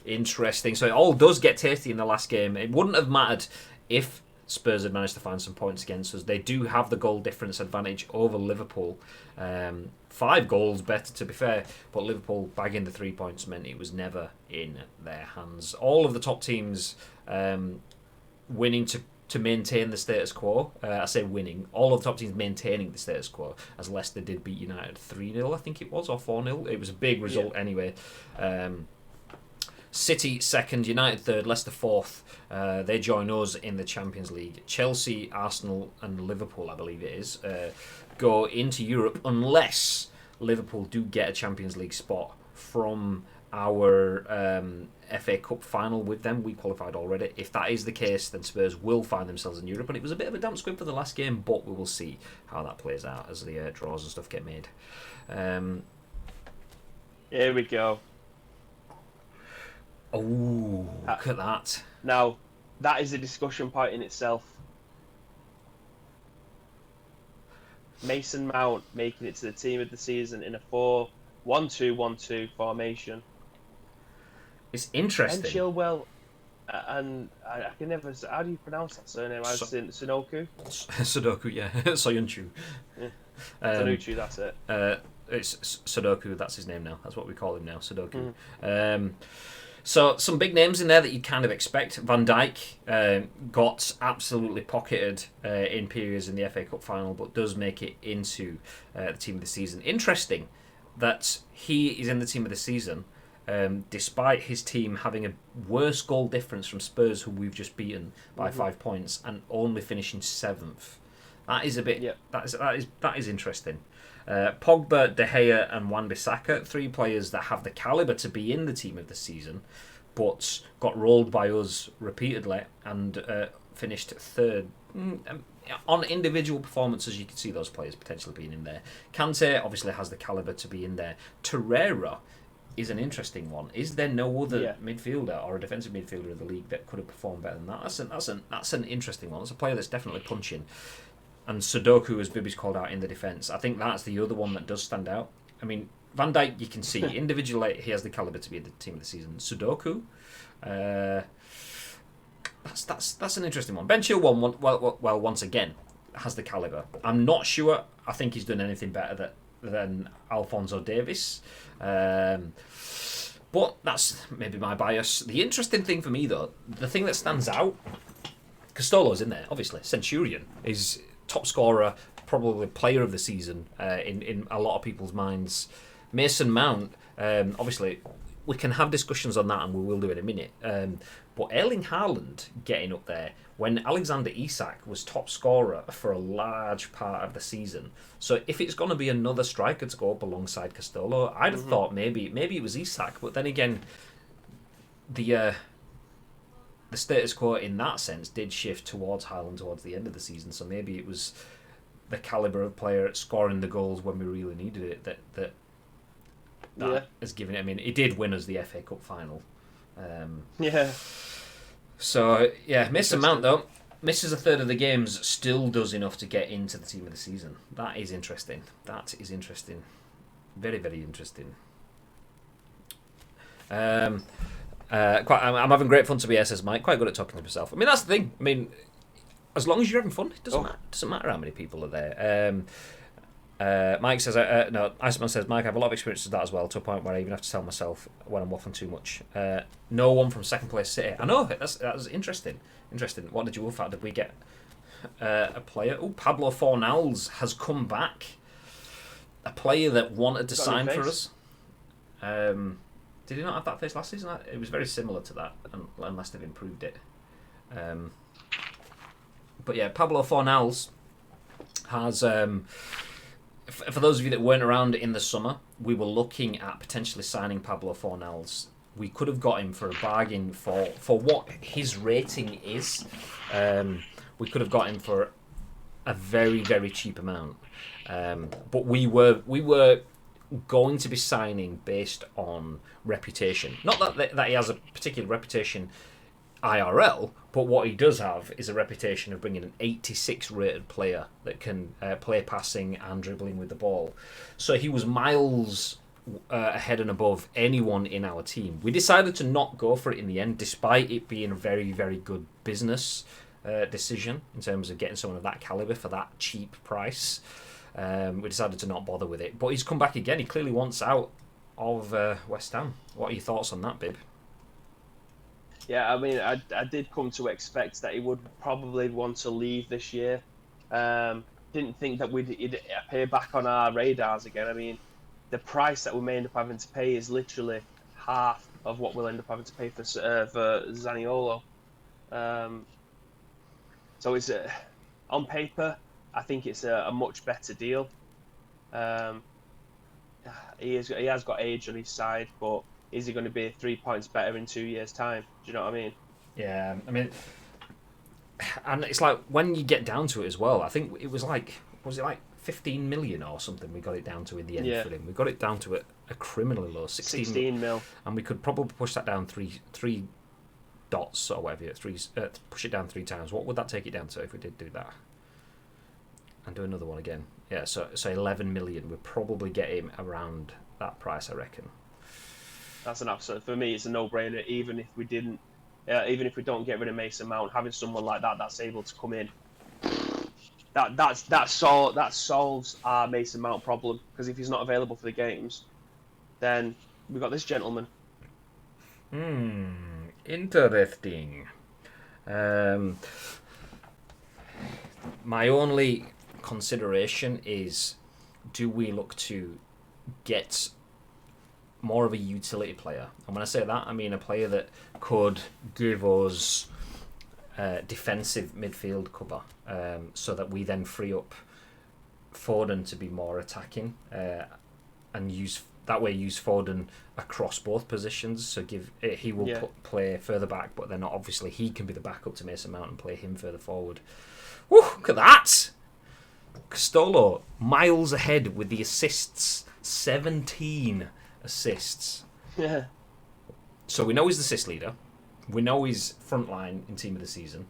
Speaker 1: Interesting. So it all does get tasty in the last game. It wouldn't have mattered if Spurs had managed to find some points against us. They do have the goal difference advantage over Liverpool. 5 goals better, to be fair, but Liverpool bagging the 3 points meant it was never in their hands. All of the top teams winning to maintain the status quo. I say winning. All of the top teams maintaining the status quo, as Leicester did beat United 3-0, I think it was, or 4-0. It was a big result anyway. City second, United third, Leicester fourth. They join us in the Champions League. Chelsea, Arsenal and Liverpool, I believe it is, go into Europe unless Liverpool do get a Champions League spot from our FA Cup final with them. We qualified already. If that is the case, then Spurs will find themselves in Europe. And it was a bit of a damp squib for the last game, but we will see how that plays out as the draws and stuff get made.
Speaker 2: Here we go.
Speaker 1: Oh, look at that.
Speaker 2: Now, that is a discussion point in itself. Mason Mount making it to the team of the season in a 4-1-2-1-2 formation.
Speaker 1: It's interesting.
Speaker 2: And Chilwell, and I can never. How do you pronounce that surname? Sudoku?
Speaker 1: Sudoku, yeah. Soyuncu.
Speaker 2: Yeah. Sudoku, that's it.
Speaker 1: It's Sudoku, that's his name now. That's what we call him now, Sudoku. So some big names in there that you'd kind of expect. Van Dijk got absolutely pocketed in periods in the FA Cup final, but does make it into the team of the season. Interesting that he is in the team of the season, despite his team having a worse goal difference from Spurs, who we've just beaten by 5 points, and only finishing 7th. That is a bit. Yeah. That is interesting. Pogba, De Gea and Wan-Bissaka, 3 players that have the calibre to be in the team of the season, but got rolled by us repeatedly and finished 3rd. On individual performances, you can see those players potentially being in there. Kante obviously has the calibre to be in there. Torreira is an interesting one. Is there no other midfielder or a defensive midfielder in the league that could have performed better than that? That's an interesting one. It's a player that's definitely punching. And Sudoku, as Bibby's called out in the defence, I think that's the other one that does stand out. I mean, Van Dijk, you can see individually he has the calibre to be in the team of the season. Sudoku, that's an interesting one. Ben Chilwell, well, once again, has the calibre. I'm not sure. I think he's done anything better than Alphonso Davies. But that's maybe my bias. The interesting thing for me, though, the thing that stands out, Castolo's in there, obviously. Centurion is top scorer, probably player of the season in a lot of people's minds. Mason Mount, obviously, we can have discussions on that, and we will do in a minute. But Erling Haaland getting up there when Alexander Isak was top scorer for a large part of the season. So if it's going to be another striker to go up alongside Castolo, I'd have thought maybe it was Isak. But then again, the status quo in that sense did shift towards Haaland towards the end of the season. So maybe it was the calibre of player at scoring the goals when we really needed it that has given it. I mean, it did win us the FA Cup final.
Speaker 2: Yeah.
Speaker 1: So, yeah, Mason Mount, though, misses a third of the games, still does enough to get into the team of the season. That is interesting. Very, very interesting. I'm having great fun to be says Mike. Quite good at talking to myself. I mean, that's the thing. I mean, as long as you're having fun, it doesn't matter how many people are there. Mike says, no, Iceman says, Mike, I have a lot of experience with that as well, to a point where I even have to tell myself when I'm waffling too much. No one from second place City. I know, that's interesting. What did you wolf at? Did we get a player? Oh, Pablo Fornals has come back. A player that wanted to sign for us. Did he not have that face last season? It was very similar to that, unless they've improved it. But yeah, Pablo Fornals has... for those of you that weren't around in the summer, we were looking at potentially signing Pablo Fornals. We could have got him for a bargain for what his rating is. We could have got him for a very, very cheap amount. But we were going to be signing based on reputation. Not that he has a particular reputation IRL, but what he does have is a reputation of bringing an 86 rated player that can play passing and dribbling with the ball. So he was miles ahead and above anyone in our team. We decided to not go for it in the end, despite it being a very, very good business decision in terms of getting someone of that calibre for that cheap price. We decided to not bother with it. But he's come back again. He clearly wants out of West Ham. What are your thoughts on that, Bib?
Speaker 2: Yeah, I mean, I did come to expect that he would probably want to leave this year. Didn't think that he'd appear back on our radars again. I mean, the price that we may end up having to pay is literally half of what we'll end up having to pay for Zaniolo. So it's on paper, I think it's a much better deal. He has got age on his side, but is he going to be 3 points better in 2 years' time? Do you know what I mean?
Speaker 1: Yeah, I mean, and it's like when you get down to it as well. I think it was like 15 million or something? We got it down to in the end for him. We got it down to a criminally low 16
Speaker 2: mil,
Speaker 1: and we could probably push that down three dots or whatever. Push it down 3 times. What would that take it down to if we did do that? And do another one again. Yeah, so 11 million. We'd probably get him around that price, I reckon.
Speaker 2: That's an absolute, for me, it's a no-brainer. Even if we don't get rid of Mason Mount, having someone like that that's able to come in, that solves our Mason Mount problem. Because if he's not available for the games, then we've got this gentleman.
Speaker 1: Interesting. My only consideration is, do we look to get more of a utility player? And when I say that, I mean a player that could give us defensive midfield cover, so that we then free up Foden to be more attacking, and use Foden across both positions. So he will play further back, but then obviously he can be the backup to Mason Mount and play him further forward. Woo, look at that! Castolo miles ahead with the assists, 17 assists.
Speaker 2: Yeah.
Speaker 1: So we know he's the assist leader. We know he's frontline in team of the season.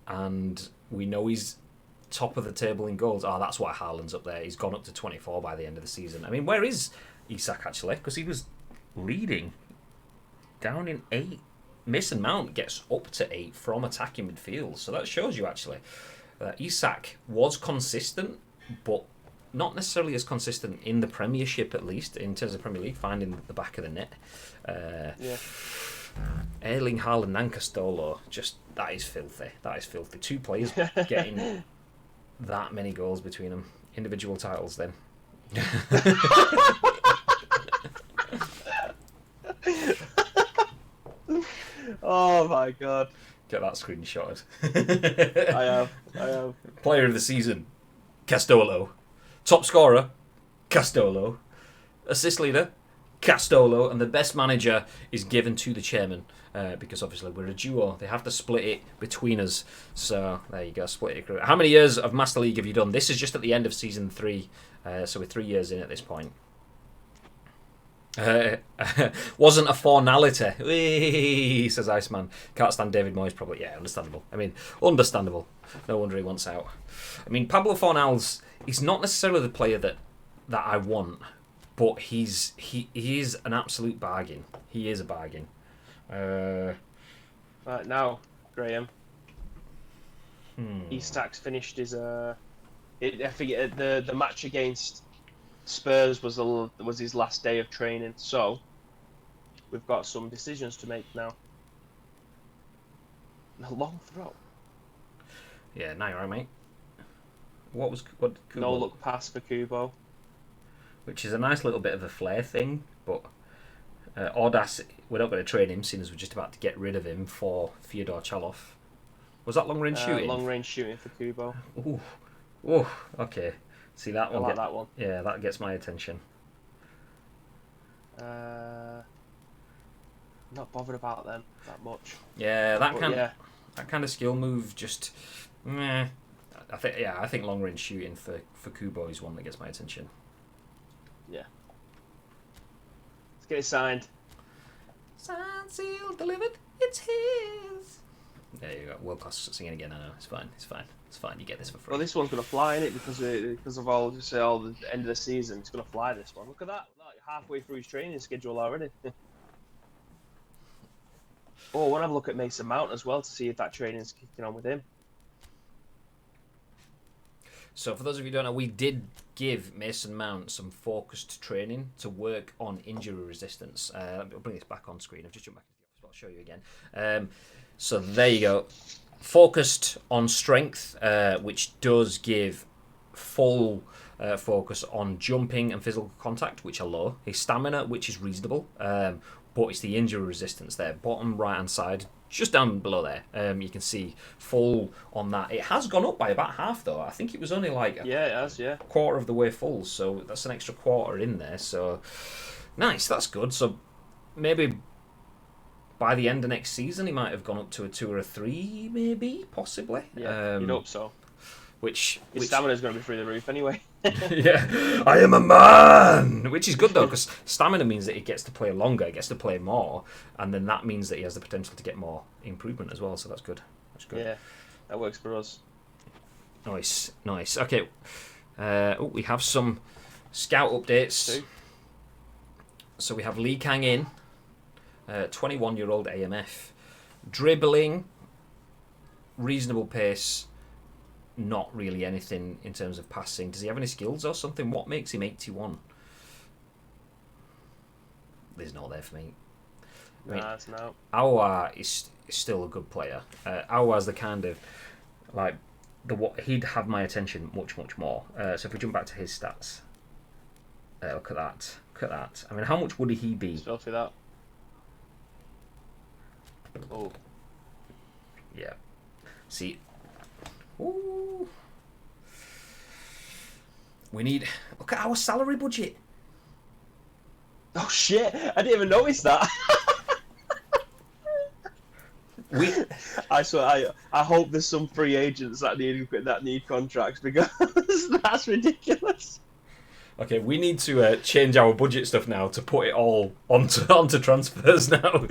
Speaker 1: And we know he's top of the table in goals. Oh, that's why Haaland's up there. He's gone up to 24 by the end of the season. I mean, where is Isak actually? Because he was leading down in 8. Mason Mount gets up to 8 from attacking midfield. So that shows you actually that Isak was consistent, but not necessarily as consistent in the Premiership, at least in terms of Premier League, finding the back of the net. Erling Haaland and Castolo, that is filthy. 2 players getting that many goals between them. Individual titles, then.
Speaker 2: Oh my god!
Speaker 1: Get that screenshotted.
Speaker 2: I have.
Speaker 1: Player of the season, Castolo. Top scorer, Castolo. Assist leader, Castolo. And the best manager is given to the chairman, because obviously we're a duo. They have to split it between us. So there you go, split it. How many years of Master League have you done? This is just at the end of season 3, so we're 3 years in at this point. Uh, wasn't a formality. Whee, says Iceman. Can't stand David Moyes, probably. Yeah, understandable. I mean, understandable. No wonder he wants out. I mean, Pablo Fornals, he's not necessarily the player that I want, but he is an absolute bargain. He is a bargain.
Speaker 2: Right now, Graham. Isak's finished his I forget the match against Spurs was his last day of training, so we've got some decisions to make now. A long throw.
Speaker 1: Yeah, now you're right, mate. What Kubo?
Speaker 2: No look pass for Kubo.
Speaker 1: Which is a nice little bit of a flair thing, but Audas, we're not going to trade him, seeing as we're just about to get rid of him for Fyodor Chalov. Was that long range shooting?
Speaker 2: Long range shooting for Kubo.
Speaker 1: Ooh, okay. See that one?
Speaker 2: I like that one.
Speaker 1: Yeah, that gets my attention.
Speaker 2: Not bothered about them that much.
Speaker 1: Yeah, that kind of skill move just. I think long range shooting for Kubo is one that gets my attention.
Speaker 2: Yeah. Let's get it signed.
Speaker 1: Signed, sealed, delivered. It's his. There you go. World class singing again. I know. It's fine. You get this for free.
Speaker 2: Well, this one's gonna fly in it because of all the end of the season. It's gonna fly this one. Look at that. Like, halfway through his training schedule already. I want to have a look at Mason Mount as well to see if that training's kicking on with him.
Speaker 1: So for those of you who don't know, we did give Mason Mount some focused training to work on injury resistance. I'll bring this back on screen. I've just jumped back into the office, but I'll show you again. So there you go. Focused on strength, which does give full focus on jumping and physical contact, which are low. His stamina, which is reasonable. But it's the injury resistance there. Bottom right-hand side, just down below there. You can see full on that. It has gone up by about half, though. I think it was only like
Speaker 2: a
Speaker 1: quarter of the way full, so that's an extra quarter in there. So nice, that's good. So maybe by the end of next season, he might have gone up to a 2 or a 3, maybe, possibly.
Speaker 2: Yeah, you'd hope so.
Speaker 1: His
Speaker 2: stamina's going to be through the roof anyway.
Speaker 1: Yeah, I am a man! Which is good, though, because stamina means that he gets to play longer, he gets to play more, and then that means that he has the potential to get more improvement as well, so that's good.
Speaker 2: Yeah, that works for us.
Speaker 1: Nice. Okay, we have some scout updates. So we have Lee Kang in, 21-year-old AMF. Dribbling, reasonable pace, not really anything in terms of passing. Does he have any skills or something? What makes him 81? There's no there for me.
Speaker 2: It's no.
Speaker 1: Aouar is still a good player. Aouar's the kind of he'd have my attention much more. So if we jump back to his stats, look at that. I mean, how much would he be?
Speaker 2: Spell through that. Oh.
Speaker 1: Yeah. See. Ooh. We need. Look at our salary budget.
Speaker 2: Oh shit! I didn't even notice that. I swear, I hope there's some free agents that need contracts because that's ridiculous.
Speaker 1: Okay, we need to change our budget stuff now to put it all onto transfers now.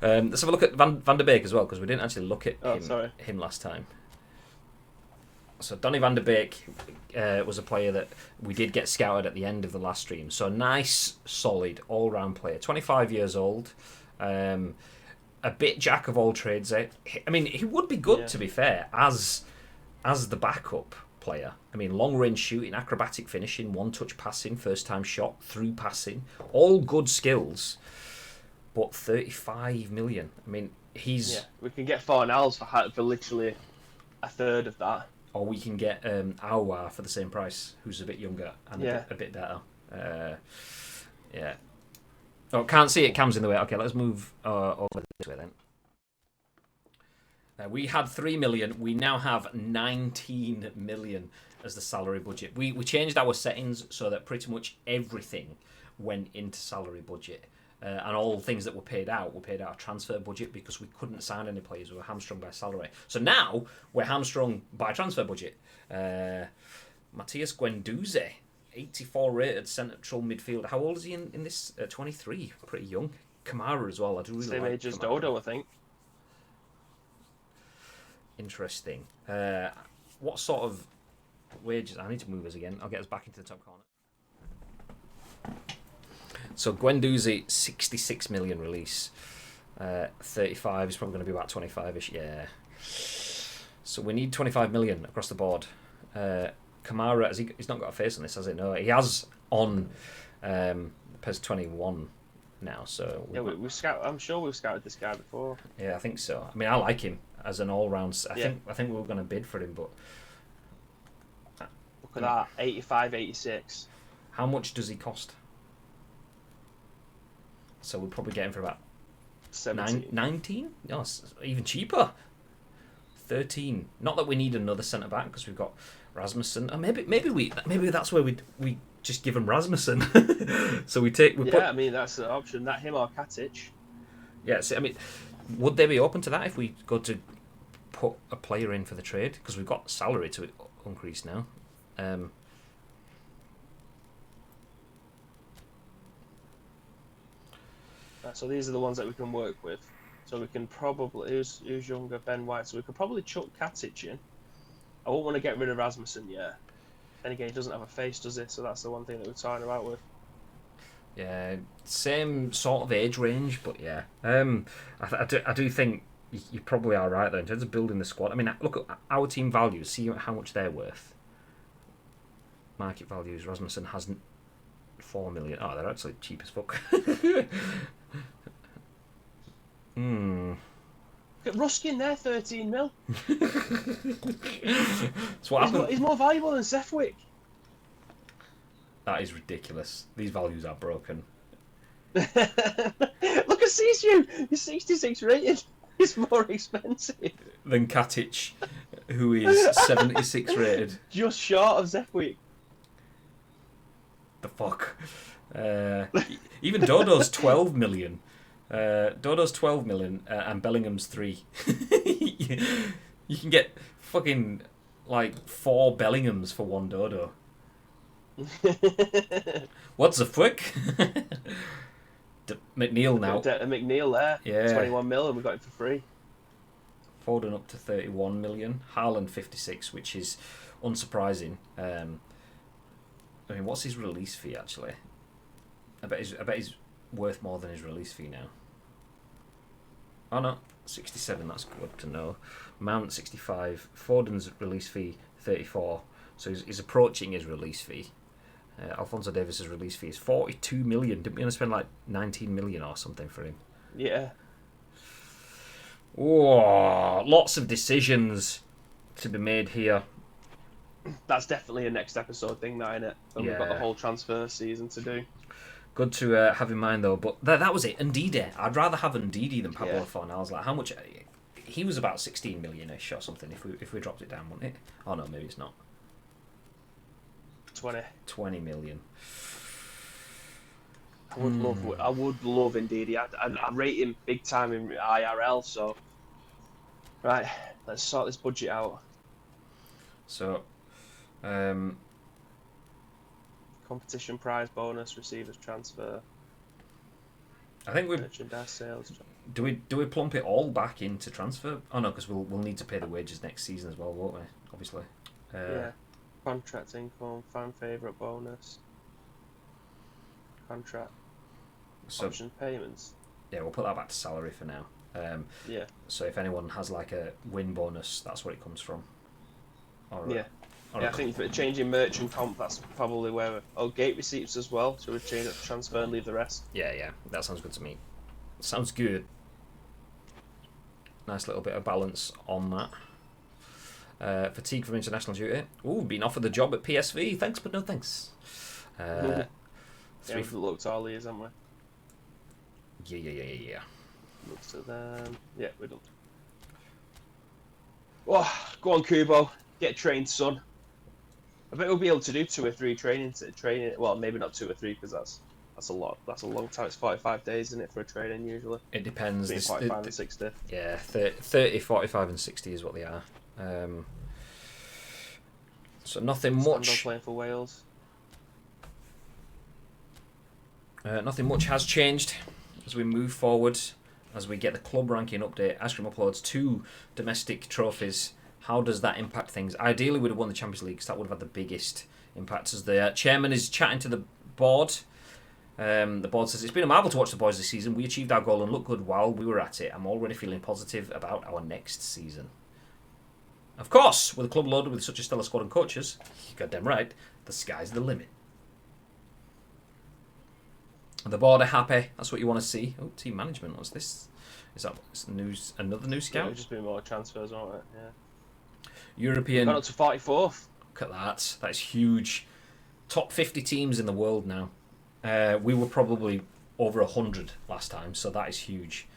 Speaker 1: Let's have a look at Van der Beek as well, because we didn't actually look at him last time. So Donny van der Beek was a player that we did get scouted at the end of the last stream. So nice, solid, all-round player. 25 years old. A bit jack of all trades. I mean, he would be good, to be fair, as the backup player. I mean, long-range shooting, acrobatic finishing, one-touch passing, first-time shot, through passing. All good skills. But 35 million. I mean, he's...
Speaker 2: Yeah, we can get Fornals for literally a third of that.
Speaker 1: Or we can get Aouar for the same price, who's a bit younger and a bit better. Yeah. Oh, can't see it. Cam's in the way. Okay, let's move over this way then. We had 3 million. We now have 19 million as the salary budget. We changed our settings so that pretty much everything went into salary budget. And all things that were paid out of transfer budget because we couldn't sign any players. We were hamstrung by salary. So now we're hamstrung by transfer budget. Matthias Guendouzi 84 rated central midfielder. How old is he in this? 23. Pretty young. Kamara as well. I do really
Speaker 2: Same
Speaker 1: like
Speaker 2: age as
Speaker 1: Kamara.
Speaker 2: Dodo, I think.
Speaker 1: Interesting. What sort of wages? I need to move us again. I'll get us back into the top corner. So Guendouzi, 66 million release. 35 is probably going to be about 25ish. Yeah. So we need 25 million across the board. Kamara, he's not got a face on this, has he? No, he has on PES21 now. So
Speaker 2: we scout. I'm sure we've scouted this guy before.
Speaker 1: Yeah, I think so. I mean, I like him as an all-round. I think we were going to bid for him, but
Speaker 2: look at that, 85, 86.
Speaker 1: How much does he cost? So we'll probably get him for about 19? No, it's even cheaper. 13. Not that we need another centre back because we've got Rasmussen. Or maybe that's where we just give him Rasmussen. So
Speaker 2: I mean that's the option. That him or Katic.
Speaker 1: Yeah, I mean, would they be open to that if we go to put a player in for the trade? Because we've got salary to increase now.
Speaker 2: So these are the ones that we can work with. So we can probably who's younger, Ben White. So we could probably chuck Katic in. I won't want to get rid of Rasmussen yet. Then again, he doesn't have a face, does he? So that's the one thing that we're talking about with.
Speaker 1: Yeah, same sort of age range, but yeah. I do think you probably are right though in terms of building the squad. I mean, look at our team values. See how much they're worth. Market values. Rasmussen hasn't 4 million. Oh, they're actually cheap as fuck.
Speaker 2: Get Ruskin there, 13 mil.
Speaker 1: So what
Speaker 2: he's more valuable than Sefwick.
Speaker 1: That is ridiculous. These values are broken.
Speaker 2: Look at Sisu. He's 66 rated. He's more expensive
Speaker 1: than Katic, who is 76 rated.
Speaker 2: Just short of Sefwick.
Speaker 1: The fuck. Even Dodo's 12 million. Dodo's 12 million and Bellingham's 3. You can get fucking like 4 Bellinghams for 1 Dodo. What's the fuck? McNeil now.
Speaker 2: McNeil there.
Speaker 1: Yeah.
Speaker 2: 21 mil and we got him for free.
Speaker 1: Foden up to 31 million. Haaland 56, which is unsurprising. I mean, what's his release fee actually? I bet he's worth more than his release fee now. Oh no, 67. That's good to know. Mount 65. Foden's release fee 34. So he's approaching his release fee. Alphonso Davies' release fee is 42 million. Didn't we only spend like 19 million or something for him?
Speaker 2: Yeah.
Speaker 1: Oh, lots of decisions to be made here.
Speaker 2: That's definitely a next episode thing, that, isn't it? And we've got the whole transfer season to do.
Speaker 1: Good to have in mind though, but that was it. Ndidi. I'd rather have Ndidi than Pablo Fornals. Like, how much? He was about 16 million-ish or something. If we dropped it down, wouldn't it? Oh no, maybe it's not. 20 million.
Speaker 2: I would love Ndidi. I rate him big time in IRL. So, right, let's sort this budget out.
Speaker 1: So,
Speaker 2: competition prize bonus, receivers transfer.
Speaker 1: I think we
Speaker 2: merchandise sales.
Speaker 1: Do we plump it all back into transfer? Oh no, because we'll need to pay the wages next season as well, won't we? Obviously.
Speaker 2: Yeah. Contract income, fan favourite bonus, contract option payments.
Speaker 1: Yeah, we'll put that back to salary for now.
Speaker 2: Yeah.
Speaker 1: So if anyone has like a win bonus, that's where it comes from.
Speaker 2: I think for changing merchant comp, that's probably where. Gate receipts as well. So we change it to transfer and leave the rest.
Speaker 1: Yeah, that sounds good to me. Sounds good. Nice little bit of balance on that. Fatigue from international duty. Ooh, been offered the job at PSV. Thanks, but no thanks.
Speaker 2: We've looked all these, haven't we?
Speaker 1: Yeah.
Speaker 2: Looks at them. Yeah, we're done. Oh, go on, Kubo. Get trained, son. I bet we'll be able to do 2 or 3 training. Well, maybe not 2 or 3 because that's a lot. That's a long time. It's 45 days, isn't it, for a training usually?
Speaker 1: It depends.
Speaker 2: Between 45 and 60.
Speaker 1: Yeah, 30, 45 and 60 is what they are. So nothing much.
Speaker 2: Playing for Wales.
Speaker 1: Nothing much has changed as we move forward, as we get the club ranking update. Ice Cream uploads 2 domestic trophies. How does that impact things? Ideally, we'd have won the Champions League, because that would have had the biggest impact. As the chairman is chatting to the board, the board says, "It's been a marvel to watch the boys this season. We achieved our goal and looked good while we were at it. I'm already feeling positive about our next season." Of course, with a club loaded with such a stellar squad and coaches, you're goddamn right, the sky's the limit. The board are happy. That's what you want to see. Oh, team management. What's this? Is that news? Another new scout?
Speaker 2: It'll just be more transfers, won't it? Yeah.
Speaker 1: European.
Speaker 2: Got up to 44th.
Speaker 1: Look at that. That's huge. Top 50 teams in the world now. We were probably over 100 last time, so that is huge.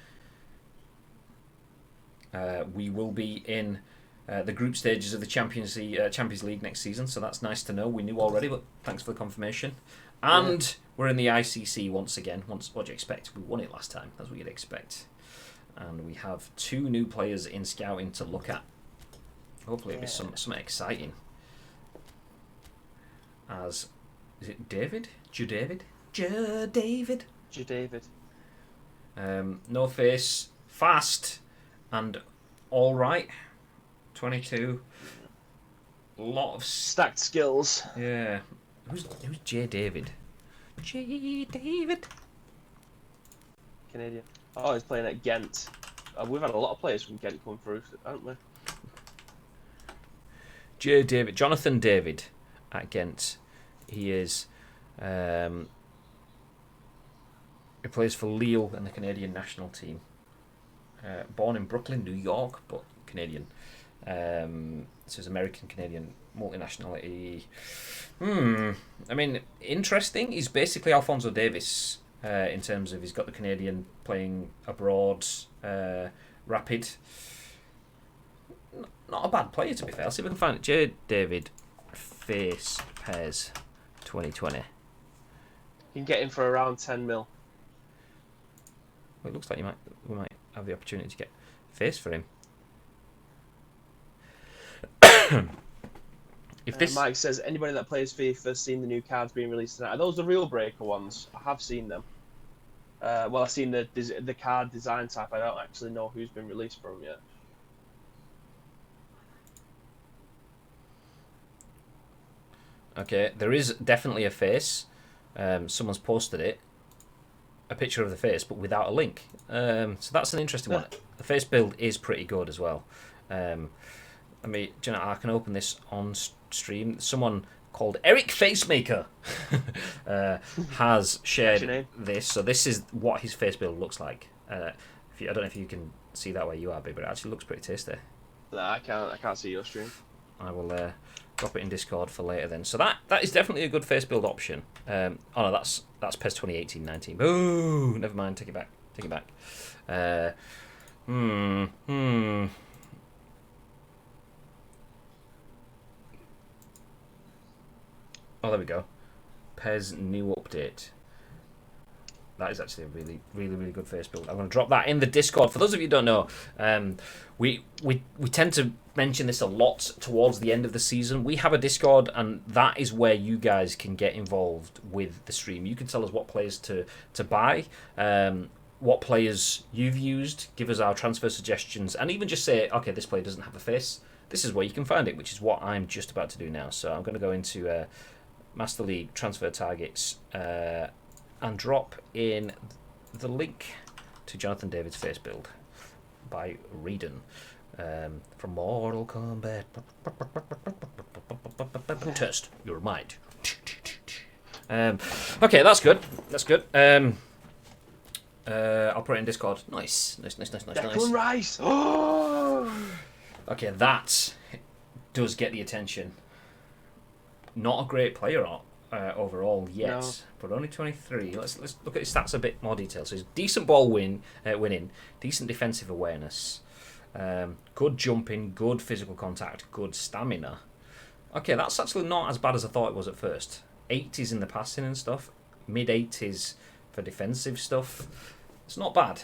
Speaker 1: We will be in the group stages of the Champions League next season, so that's nice to know. We knew already, but thanks for the confirmation. And we're in the ICC once again. What do you expect? We won it last time. That's what you'd expect. And we have 2 new players in scouting to look at. Hopefully it'll be something exciting. Is it David? David? David. No face, fast, and all right. 22. A lot of
Speaker 2: stacked skills.
Speaker 1: Yeah. Who's J. David? J. David.
Speaker 2: Canadian. Oh, he's playing at Ghent. We've had a lot of players from Ghent come through, haven't we?
Speaker 1: J. David. Jonathan David at Ghent. He is. He plays for Lille and the Canadian national team. Born in Brooklyn, New York, but Canadian. So he's American-Canadian multinationality. I mean, interesting. He's basically Alphonso Davies in terms of he's got the Canadian playing abroad, rapid. Not a bad player, to be fair. I'll see if I can find it. J. David Face PES 2020.
Speaker 2: You can get him for around 10 mil.
Speaker 1: Well, it looks like we might have the opportunity to get face for him. If this
Speaker 2: Mike says, anybody that plays FIFA seen the new cards being released tonight? Are those the real breaker ones? I have seen them. Well, I've seen the card design type. I don't actually know who's been released for them yet.
Speaker 1: Okay, there is definitely a face. Someone's posted it. A picture of the face, but without a link. So that's an interesting one. The face build is pretty good as well. I mean, do you know, I can open this on stream. Someone called Eric Facemaker has shared this. So this is what his face build looks like. I don't know if you can see that where you are, but it actually looks pretty tasty.
Speaker 2: No, I can't see your stream.
Speaker 1: I will drop it in Discord for later then. So that is definitely a good face build option. Oh no, that's PES 2018-19. Boo! Never mind. Take it back. Oh, there we go. PES new update. That is actually a really, really, really good face build. I'm going to drop that in the Discord. For those of you who don't know, we tend to mention this a lot towards the end of the season. We have a Discord, and that is where you guys can get involved with the stream. You can tell us what players to buy, what players you've used, give us our transfer suggestions, and even just say, okay, this player doesn't have a face. This is where you can find it, which is what I'm just about to do now. So I'm going to go into Master League transfer targets and drop in the link to Jonathan David's face build by Reedon from Mortal Kombat. Test your might. Okay, that's good. I'll put it in Discord. Nice.
Speaker 2: Declan Rice. Oh.
Speaker 1: Okay, that does get the attention. Not a great player overall yet, no. But only 23. Let's look at his stats a bit more detail. So he's decent ball winning, decent defensive awareness, good jumping, good physical contact, good stamina. Okay, that's actually not as bad as I thought it was at first. 80s in the passing and stuff, mid 80s for defensive stuff. It's not bad.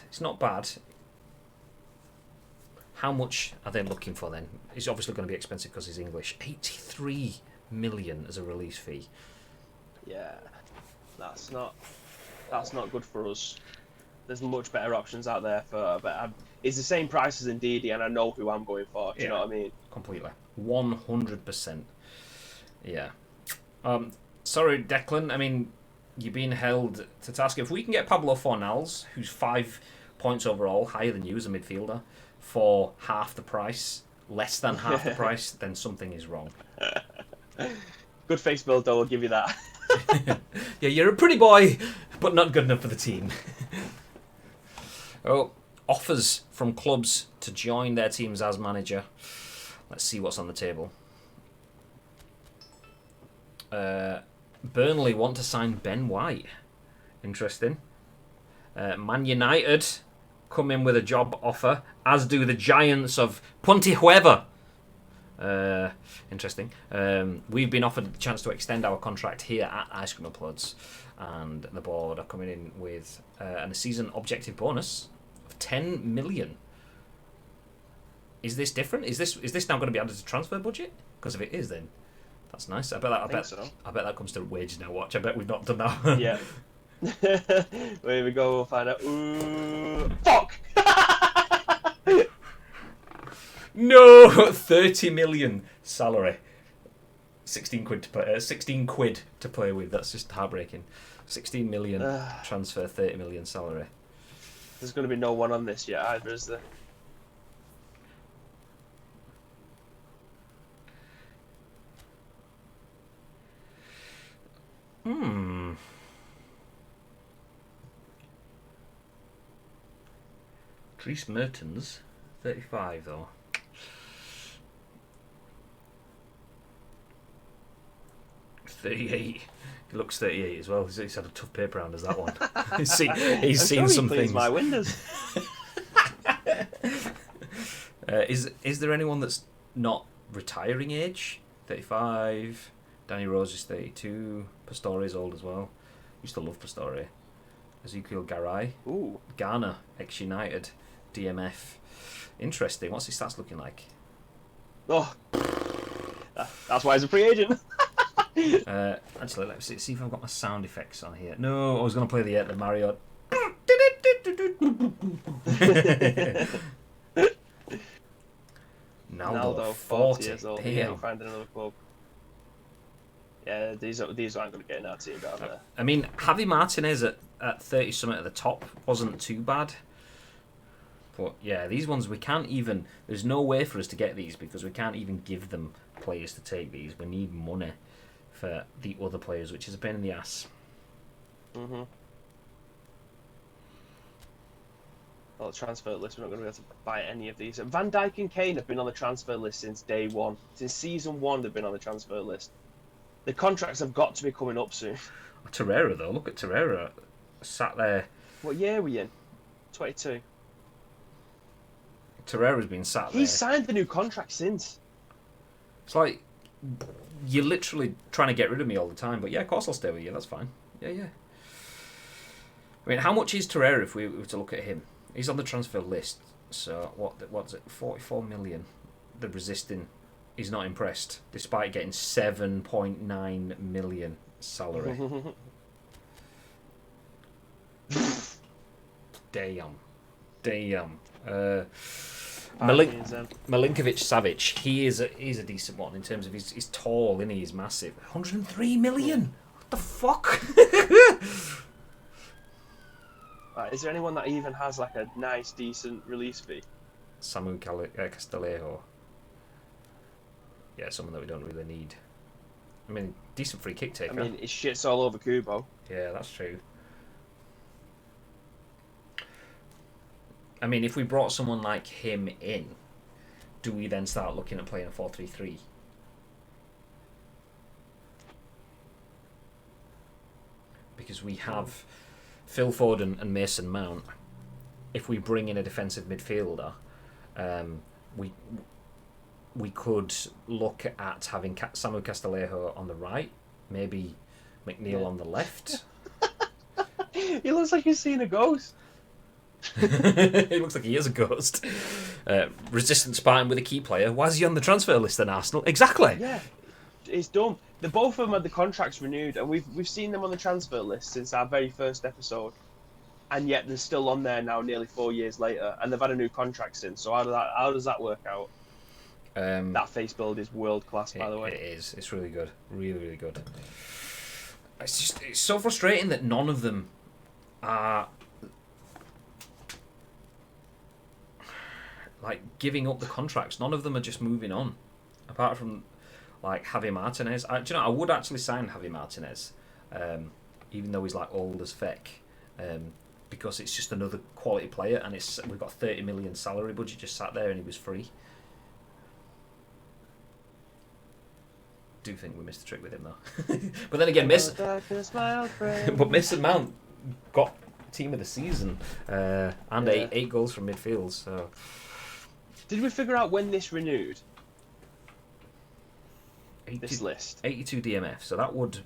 Speaker 1: How much are they looking for then? He's obviously going to be expensive because he's English. 83 million as a release fee.
Speaker 2: Yeah, that's not That's not good for us. There's much better options out there for. But it's the same price as Ndidi, and I know who I'm going for. Do you know what I mean?
Speaker 1: Completely, 100%. Yeah. Sorry, Declan. I mean, you're being held to task. If we can get Pablo Fornals, who's 5 points overall, higher than you as a midfielder, for half the price, less than half the price, then something is wrong.
Speaker 2: Good face build, though. I'll give you that.
Speaker 1: Yeah, you're a pretty boy, but not good enough for the team. Offers from clubs to join their teams as manager. Let's see what's on the table. Burnley want to sign Ben White. Interesting. Man United come in with a job offer, as do the Giants of Pontehueva. Interesting. We've been offered the chance to extend our contract here at Ice Cream Uploads, and the board are coming in with a season objective bonus of 10 million. Is this different? Is this now going to be added to transfer budget? Because if it is, then that's nice. I bet
Speaker 2: So.
Speaker 1: I bet that comes to wages now. Watch. I bet we've not done that.
Speaker 2: Yeah. Here we go. We'll find out. Ooh, fuck.
Speaker 1: No, 30 million salary. 16 quid to play. 16 quid to play with. That's just heartbreaking. 16 million transfer, 30 million salary.
Speaker 2: There's going to be no one on this yet either, is there?
Speaker 1: Dries Mertens, 35 though. $38. He looks 38 as well. He's had a tough paper round as that one. he's seen some things.
Speaker 2: My windows.
Speaker 1: Is there anyone that's not retiring age? 35. Danny Rose is 32. Pastore is old as well. Used to love Pastore. Ezekiel Garay.
Speaker 2: Ooh.
Speaker 1: Ghana, ex-United. DMF. Interesting. What's his stats looking like?
Speaker 2: Oh, that's why he's a free agent.
Speaker 1: Actually, let's see if I've got my sound effects on here. No, I was going to play the Mario. Naldo, 40
Speaker 2: years old.
Speaker 1: Damn.
Speaker 2: Finding another club. Yeah, these aren't going to get in our team down there.
Speaker 1: I mean, Javi Martinez at 30 something at the top wasn't too bad. But yeah, these ones we can't even. There's no way for us to get these because we can't even give them players to take these. We need money for the other players, which is a pain in the ass.
Speaker 2: Well, the transfer list, we're not going to be able to buy any of these. Van Dijk and Kane have been on the transfer list since day one. Since season 1, they've been on the transfer list. The contracts have got to be coming up soon.
Speaker 1: Torreira, though. Look at Torreira. Sat there.
Speaker 2: What year are we in? 22.
Speaker 1: Torreira's been sat there.
Speaker 2: He's signed the new contract since.
Speaker 1: It's like, you're literally trying to get rid of me all the time. But yeah, of course I'll stay with you. That's fine. Yeah. I mean, how much is Torreira if we were to look at him? He's on the transfer list. So, what's it? 44 million. The resisting. He's not impressed, despite getting 7.9 million salary. Damn. Milinkovic Savic, he's a decent one in terms of he's tall, isn't he? He's massive. 103 million. What the fuck?
Speaker 2: Right, is there anyone that even has like a nice, decent release fee?
Speaker 1: Samu Castillejo. Yeah, someone that we don't really need. I mean, decent free kick taker.
Speaker 2: I mean, it shits all over Kubo.
Speaker 1: Yeah, that's true. I mean, if we brought someone like him in, do we then start looking at playing a 4-3-3? Because we have Phil Foden and Mason Mount. If we bring in a defensive midfielder, we could look at having Samu Castillejo on the right, maybe McNeil on the left.
Speaker 2: He looks like he's seen a ghost.
Speaker 1: He looks like he is a ghost. Resistant Spartan with a key player. Why is he on the transfer list then, Arsenal? Exactly.
Speaker 2: Yeah, it's dumb. the both of them had the contracts renewed, and we've seen them on the transfer list since our very first episode, and yet they're still on there now, nearly 4 years later, and they've had a new contract since. So how does that work out? That face build is world class, by the way.
Speaker 1: It is. It's really good. Really, really good. It's so frustrating that none of them are like giving up the contracts. None of them are just moving on, apart from like Javi Martinez. I would actually sign Javi Martinez, even though he's like old as feck, because it's just another quality player, and we've got 30 million salary budget just sat there, and he was free. Do think we missed the trick with him though. But then again, Mason Mount got team of the season and eight goals from midfield. So,
Speaker 2: did we figure out when this renewed? This list
Speaker 1: 82 DMF. So that would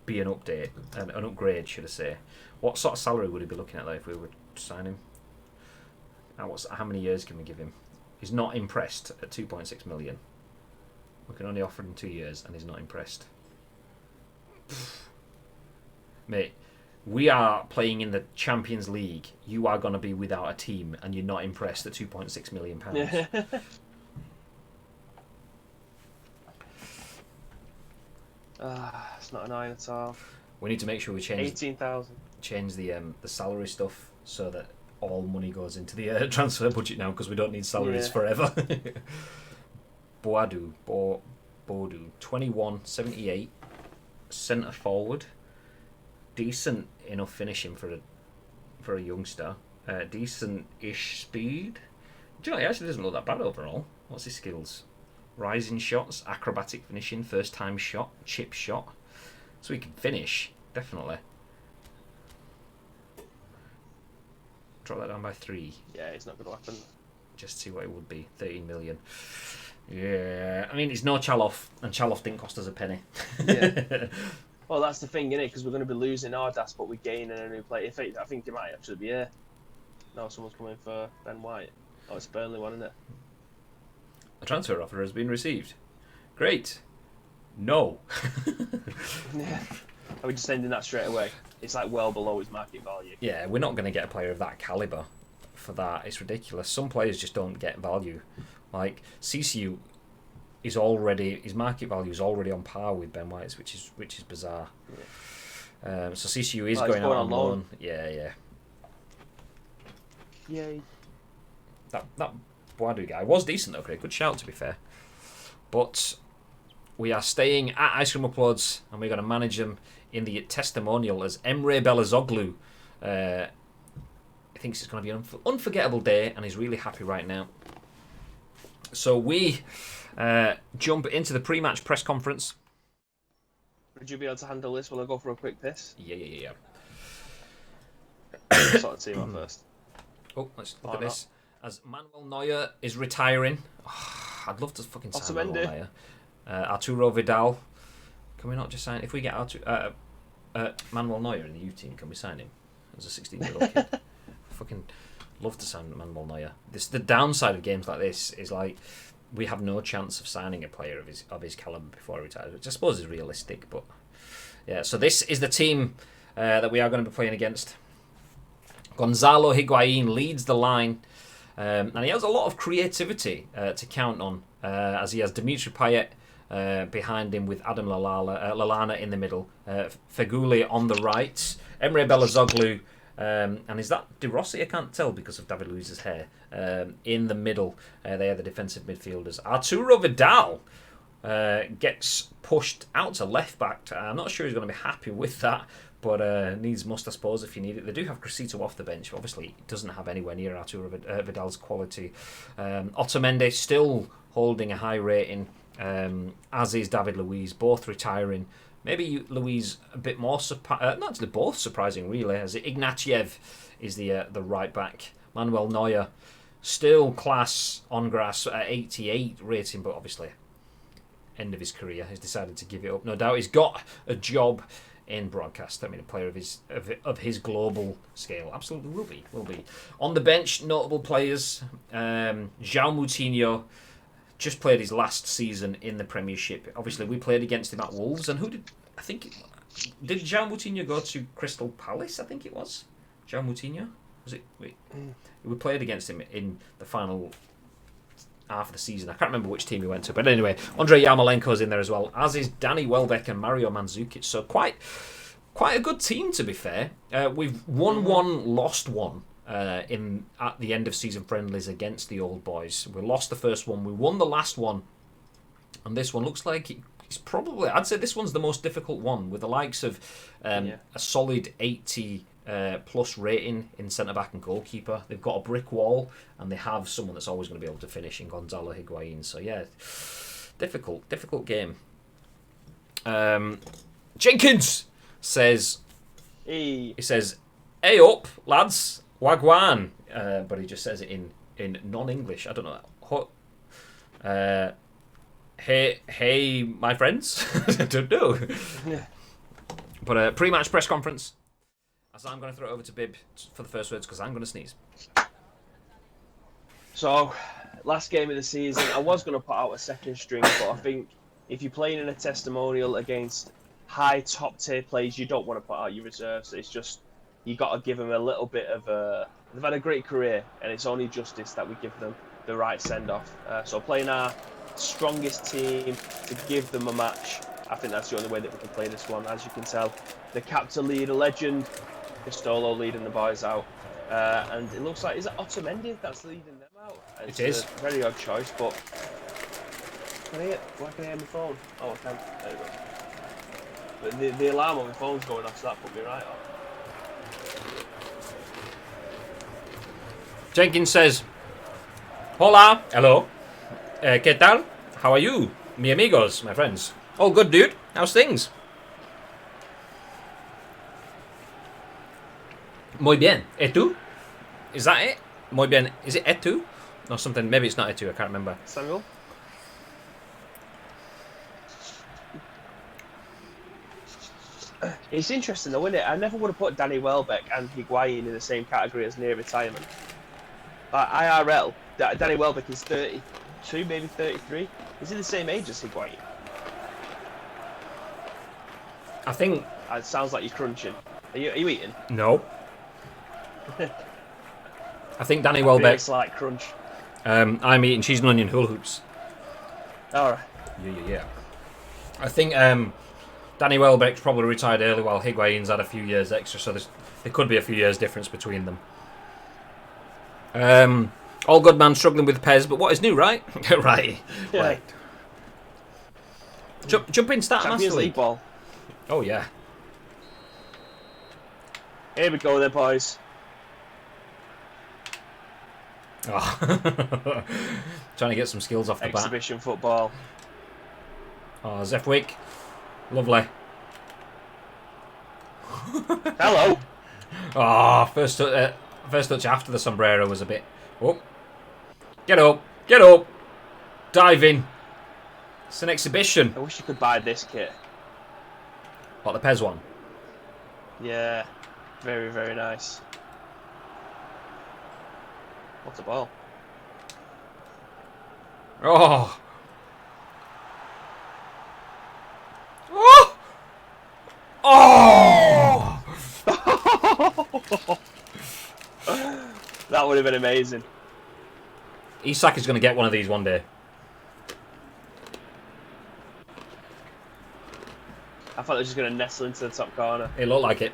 Speaker 1: be an update, an upgrade, should I say? What sort of salary would he be looking at though if we were to sign him? And how many years can we give him? He's not impressed at 2.6 million. We can only offer him 2 years, and he's not impressed. Mate, we are playing in the Champions League. You are going to be without a team, and you're not impressed at £2.6 million.
Speaker 2: It's not annoying at all.
Speaker 1: We need to make sure we change
Speaker 2: 18,000.
Speaker 1: Change the salary stuff so that all money goes into the transfer budget now, because we don't need salaries forever. Boadu, 21.78, centre forward, decent enough finishing for a youngster, decent-ish speed. Do you know, he actually doesn't look that bad overall. What's his skills? Rising shots, acrobatic finishing, first time shot, chip shot. So he can finish, definitely. Drop that down by 3.
Speaker 2: Yeah, it's not going to happen.
Speaker 1: Just see what it would be. 13 million. Yeah, I mean, it's no Chaloff, and Chaloff didn't cost us a penny.
Speaker 2: Yeah. Well, that's the thing, innit? Because we're going to be losing Ardas, but we're gaining a new player. I think it might actually be here. No, someone's coming for Ben White. Oh, it's Burnley one, isn't it?
Speaker 1: A transfer offer has been received. Great. No.
Speaker 2: Yeah. Are we just ending that straight away? It's like well below his market value.
Speaker 1: Yeah, we're not going to get a player of that calibre for that. It's ridiculous. Some players just don't get value. Like CCU is already, his market value is already on par with Ben White's, which is bizarre. Yeah. So CCU is going out on loan. Yeah.
Speaker 2: Yay.
Speaker 1: That Boadu guy was decent though, Craig. Good shout, to be fair. But we are staying at Ice Cream Uploads, and we're going to manage them in the testimonial as Emre Belözoğlu. He thinks it's going to be an unforgettable day, and he's really happy right now. So we jump into the pre-match press conference.
Speaker 2: Would you be able to handle this while I go for a quick piss?
Speaker 1: Yeah.
Speaker 2: Sort of team out first.
Speaker 1: Oh, let's look at this. As Manuel Neuer is retiring. Oh, I'd love to fucking sign Manuel Neuer. Arturo Vidal. Can we not just sign... If we get Manuel Neuer in the U team, can we sign him as a 16-year-old kid? Fucking love to sign Manuel Neuer. The downside of games like this is like we have no chance of signing a player of his caliber before he retires, which I suppose is realistic. But yeah, so this is the team that we are going to be playing against. Gonzalo Higuain leads the line, and he has a lot of creativity to count on, as he has Dimitri Payet behind him with Adam Lallana in the middle, Feghouli on the right, Emre Belözoğlu, and is that De Rossi? I can't tell because of David Luiz's hair. In the middle, they are the defensive midfielders. Arturo Vidal gets pushed out to left back. I'm not sure he's going to be happy with that, but needs must, I suppose, if you need it. They do have Crescito off the bench, but obviously he doesn't have anywhere near Arturo Vidal's quality. Otamendi still holding a high rating, as is David Luiz, both retiring. Maybe Luiz a bit more not actually both surprising really, as Ignatiev is the right back. Manuel Neuer still class on grass at 88 rating, but obviously end of his career, has decided to give it up. No doubt he's got a job in broadcast. I mean, a player of his global scale absolutely will be on the bench. Notable players: João Moutinho, just played his last season in the Premiership. Obviously, we played against him at Wolves, and did João Moutinho go to Crystal Palace? I think it was João Moutinho. Was it? We played against him in the final half of the season. I can't remember which team he went to, but anyway, Andrei Yarmolenko's in there as well, as is Danny Welbeck and Mario Mandzukic. So quite a good team, to be fair. We've won one, lost one at the end of season friendlies against the old boys. We lost the first one, we won the last one, and this one looks like it's probably, I'd say this one's the most difficult one, with the likes of a solid 80 plus rating in centre back and goalkeeper. They've got a brick wall, and they have someone that's always going to be able to finish in Gonzalo Higuain. So yeah, difficult game. Jenkins says, he says, "Hey up, lads, wagwan," but he just says it in non-English. I don't know. Hey, my friends. I don't know. But pre-match press conference. So I'm going to throw it over to Bib for the first words, because I'm going to sneeze.
Speaker 2: So, last game of the season, I was going to put out a second string, but I think if you're playing in a testimonial against high top tier players, you don't want to put out your reserves. It's just, you got to give them a little bit of a... They've had a great career, and it's only justice that we give them the right send-off. So playing our strongest team to give them a match, I think that's the only way that we can play this one. As you can tell, the captain leader, legend, Castolo leading the boys out. And it looks like, is it Otamendi that's leading them out?
Speaker 1: It is.
Speaker 2: A very odd choice, but... Why can I hear my phone? Oh, I can. There you go. But the alarm on my phone's going off, so that put me right off.
Speaker 1: Jenkins says, "Hola, hello, ¿qué tal? How are you, mi amigos, my friends? All good, dude. How's things?" Muy bien. ¿Et tú? Is that it? Muy bien. Is it et tú? Or something? Maybe it's not et tú. I can't remember.
Speaker 2: Samuel? It's interesting though, isn't it? I never would have put Danny Welbeck and Higuain in the same category as near retirement. Like IRL, Danny Welbeck is 32, maybe 33. Is he the same age as Higuain?
Speaker 1: I think...
Speaker 2: It sounds like you're crunching. Are you eating?
Speaker 1: No. I think Danny Welbeck...
Speaker 2: Slight crunch.
Speaker 1: I'm eating cheese and onion hula hoops.
Speaker 2: Alright.
Speaker 1: Yeah. I think Danny Welbeck's probably retired early, while Higuain's had a few years extra, so there could be a few years difference between them. All good man struggling with PES, but what is new, right? Right.
Speaker 2: Yeah.
Speaker 1: Right. Jump in, start
Speaker 2: Champions League ball.
Speaker 1: Oh yeah.
Speaker 2: Here we go then, boys.
Speaker 1: Oh. Trying to get some skills off the bat.
Speaker 2: Exhibition football.
Speaker 1: Oh, Zefwick. Lovely.
Speaker 2: Hello.
Speaker 1: Oh, first touch after the sombrero was a bit... Oh. Get up. Dive in. It's an exhibition.
Speaker 2: I wish you could buy this kit.
Speaker 1: What, the PES one?
Speaker 2: Yeah. Very, very nice. What's a ball?
Speaker 1: Oh. Oh. Oh.
Speaker 2: That would have been amazing.
Speaker 1: Isak is going to get one of these one day.
Speaker 2: I thought it was just going to nestle into the top corner.
Speaker 1: It looked like it.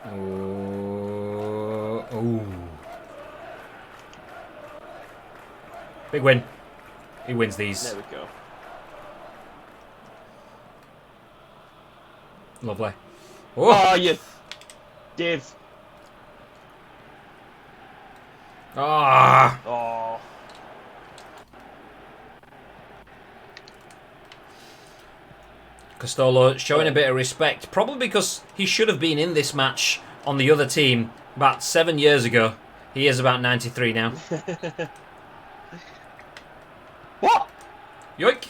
Speaker 1: Oh. Big win. He wins these.
Speaker 2: There we go.
Speaker 1: Lovely.
Speaker 2: Oh, you div.
Speaker 1: Ah.
Speaker 2: Oh.
Speaker 1: Castolo showing a bit of respect, probably because he should have been in this match on the other team about 7 years ago. He is about 93 now.
Speaker 2: What?
Speaker 1: Yoink!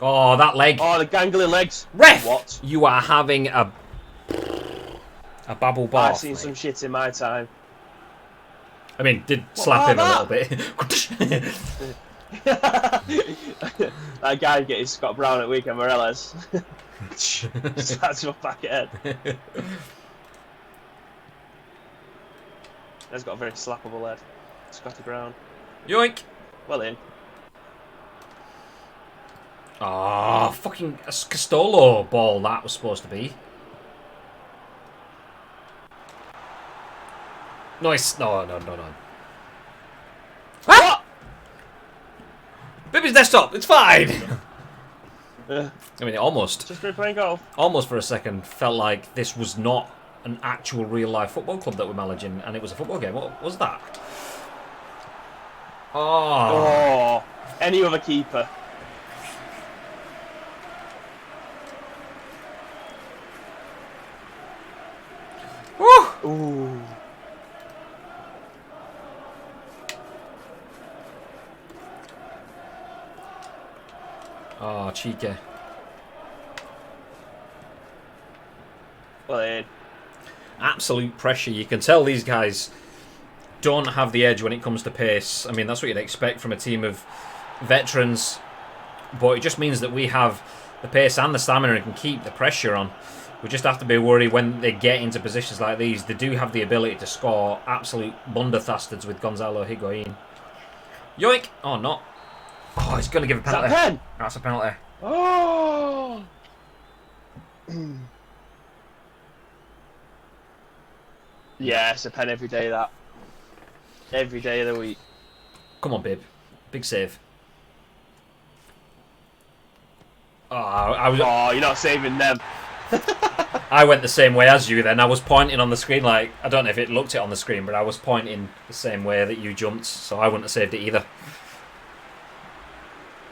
Speaker 1: Oh, that leg.
Speaker 2: Oh, the gangly legs.
Speaker 1: Ref!
Speaker 2: What?
Speaker 1: You are having a babble bar.
Speaker 2: I've seen some shit in my time.
Speaker 1: I mean, did
Speaker 2: What
Speaker 1: slap him a
Speaker 2: about
Speaker 1: little bit.
Speaker 2: That guy getting Scott Brown at weekend Morales. Slaps him back at head. He's got a very slappable head. Scotty Brown.
Speaker 1: Yoink!
Speaker 2: Well in.
Speaker 1: Ah, fucking Castolo ball that was supposed to be. Nice. No. Ah! Bibby's desktop. It's fine. I mean, it almost.
Speaker 2: Just for playing golf.
Speaker 1: Almost for a second felt like this was not an actual real life football club that we're managing, and it was a football game. What was that?
Speaker 2: Oh, any other keeper.
Speaker 1: Woo!
Speaker 2: Ooh.
Speaker 1: Oh, cheeky.
Speaker 2: Well in.
Speaker 1: Absolute pressure. You can tell these guys don't have the edge when it comes to pace. I mean, that's what you'd expect from a team of veterans, but it just means that we have the pace and the stamina and can keep the pressure on. We just have to be worried when they get into positions like these. They do have the ability to score absolute blunderthastards with Gonzalo Higuain. Yoink! Oh, not. Oh, he's going to give a penalty.
Speaker 2: Is that a pen?
Speaker 1: That's a penalty.
Speaker 2: Oh. Yeah, it's a pen every day, that. Every day of the week.
Speaker 1: Come on, Bib. Big save. I was.
Speaker 2: Oh, you're not saving them.
Speaker 1: I went the same way as you then. I was pointing on the screen like, I don't know if it looked it on the screen, but I was pointing the same way that you jumped, so I wouldn't have saved it either.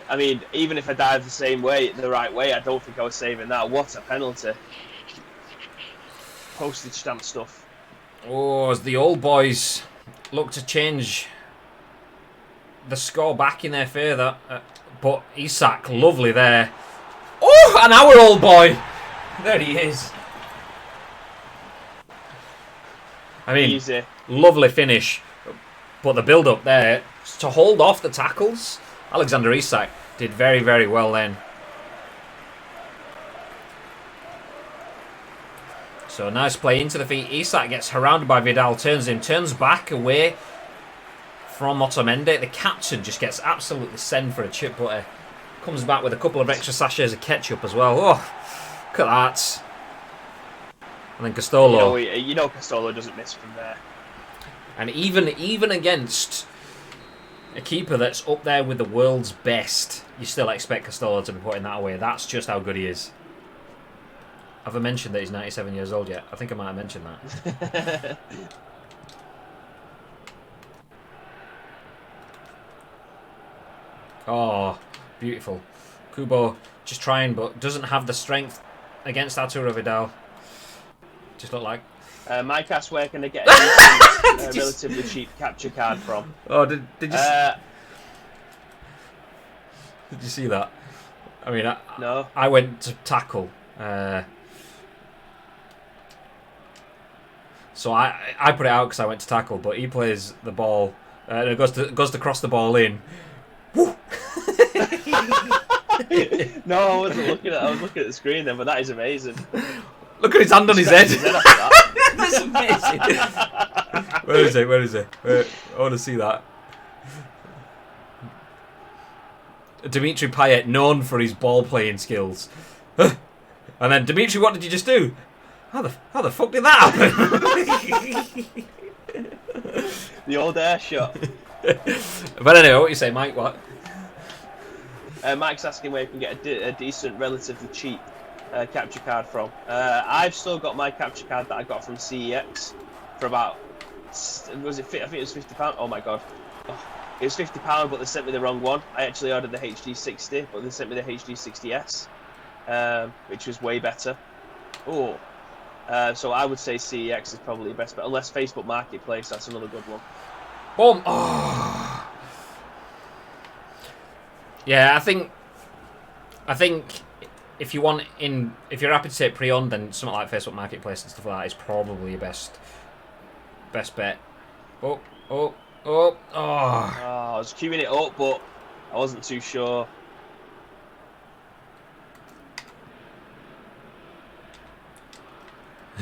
Speaker 2: I mean, even if I dive the same way, the right way, I don't think I was saving that. What a penalty. Postage stamp stuff.
Speaker 1: Oh, as the old boys look to change the score back in their favour. But Isak, lovely there. Oh, and our old boy. There he is. I mean,
Speaker 2: Easy.
Speaker 1: Lovely finish. But the build-up there, to hold off the tackles, Alexander Isak did very, very well then. So nice play into the feet. Isak gets surrounded by Vidal, turns back away from Otamendi. The captain just gets absolutely sent for a chip butter. Comes back with a couple of extra sachets of ketchup as well. Oh, look at that. And then Castolo.
Speaker 2: You know Castolo doesn't miss from there.
Speaker 1: And even against a keeper that's up there with the world's best, you still expect Castolo to be putting that away. That's just how good he is. Have I mentioned that he's 97 years old yet? I think I might have mentioned that. Oh, beautiful. Kubo just trying, but doesn't have the strength against Arturo Vidal. Just look like...
Speaker 2: Mike asked where can I get a decent, relatively cheap capture card from.
Speaker 1: Oh, did you... Did you see that? I mean,
Speaker 2: No.
Speaker 1: I went to tackle. So I put it out because I went to tackle, but he plays the ball. It goes to cross the ball in. Woo!
Speaker 2: No, I wasn't looking at. I was looking at the screen then, but that is amazing.
Speaker 1: Look at his hand on his head.
Speaker 2: That's
Speaker 1: amazing. Where is it? I want to see that. Dimitri Payet, known for his ball playing skills. And then Dimitri, what did you just do? How the fuck did that happen?
Speaker 2: The old air shot.
Speaker 1: But anyway, what you say, Mike? What?
Speaker 2: Mike's asking where you can get a decent, relatively cheap capture card from. I've still got my capture card that I got from CEX for about, was it? I think it was £50. Oh my god, it was £50, but they sent me the wrong one. I actually ordered the HD60, but they sent me the HD60S, which was way better. Oh, so I would say CEX is probably the best, but unless Facebook Marketplace, that's another good one.
Speaker 1: Boom. Oh. Yeah, I think I think if you're happy to take pre-owned, then something like Facebook Marketplace and stuff like that is probably your best bet. Oh.
Speaker 2: I was queuing it up, but I wasn't too sure.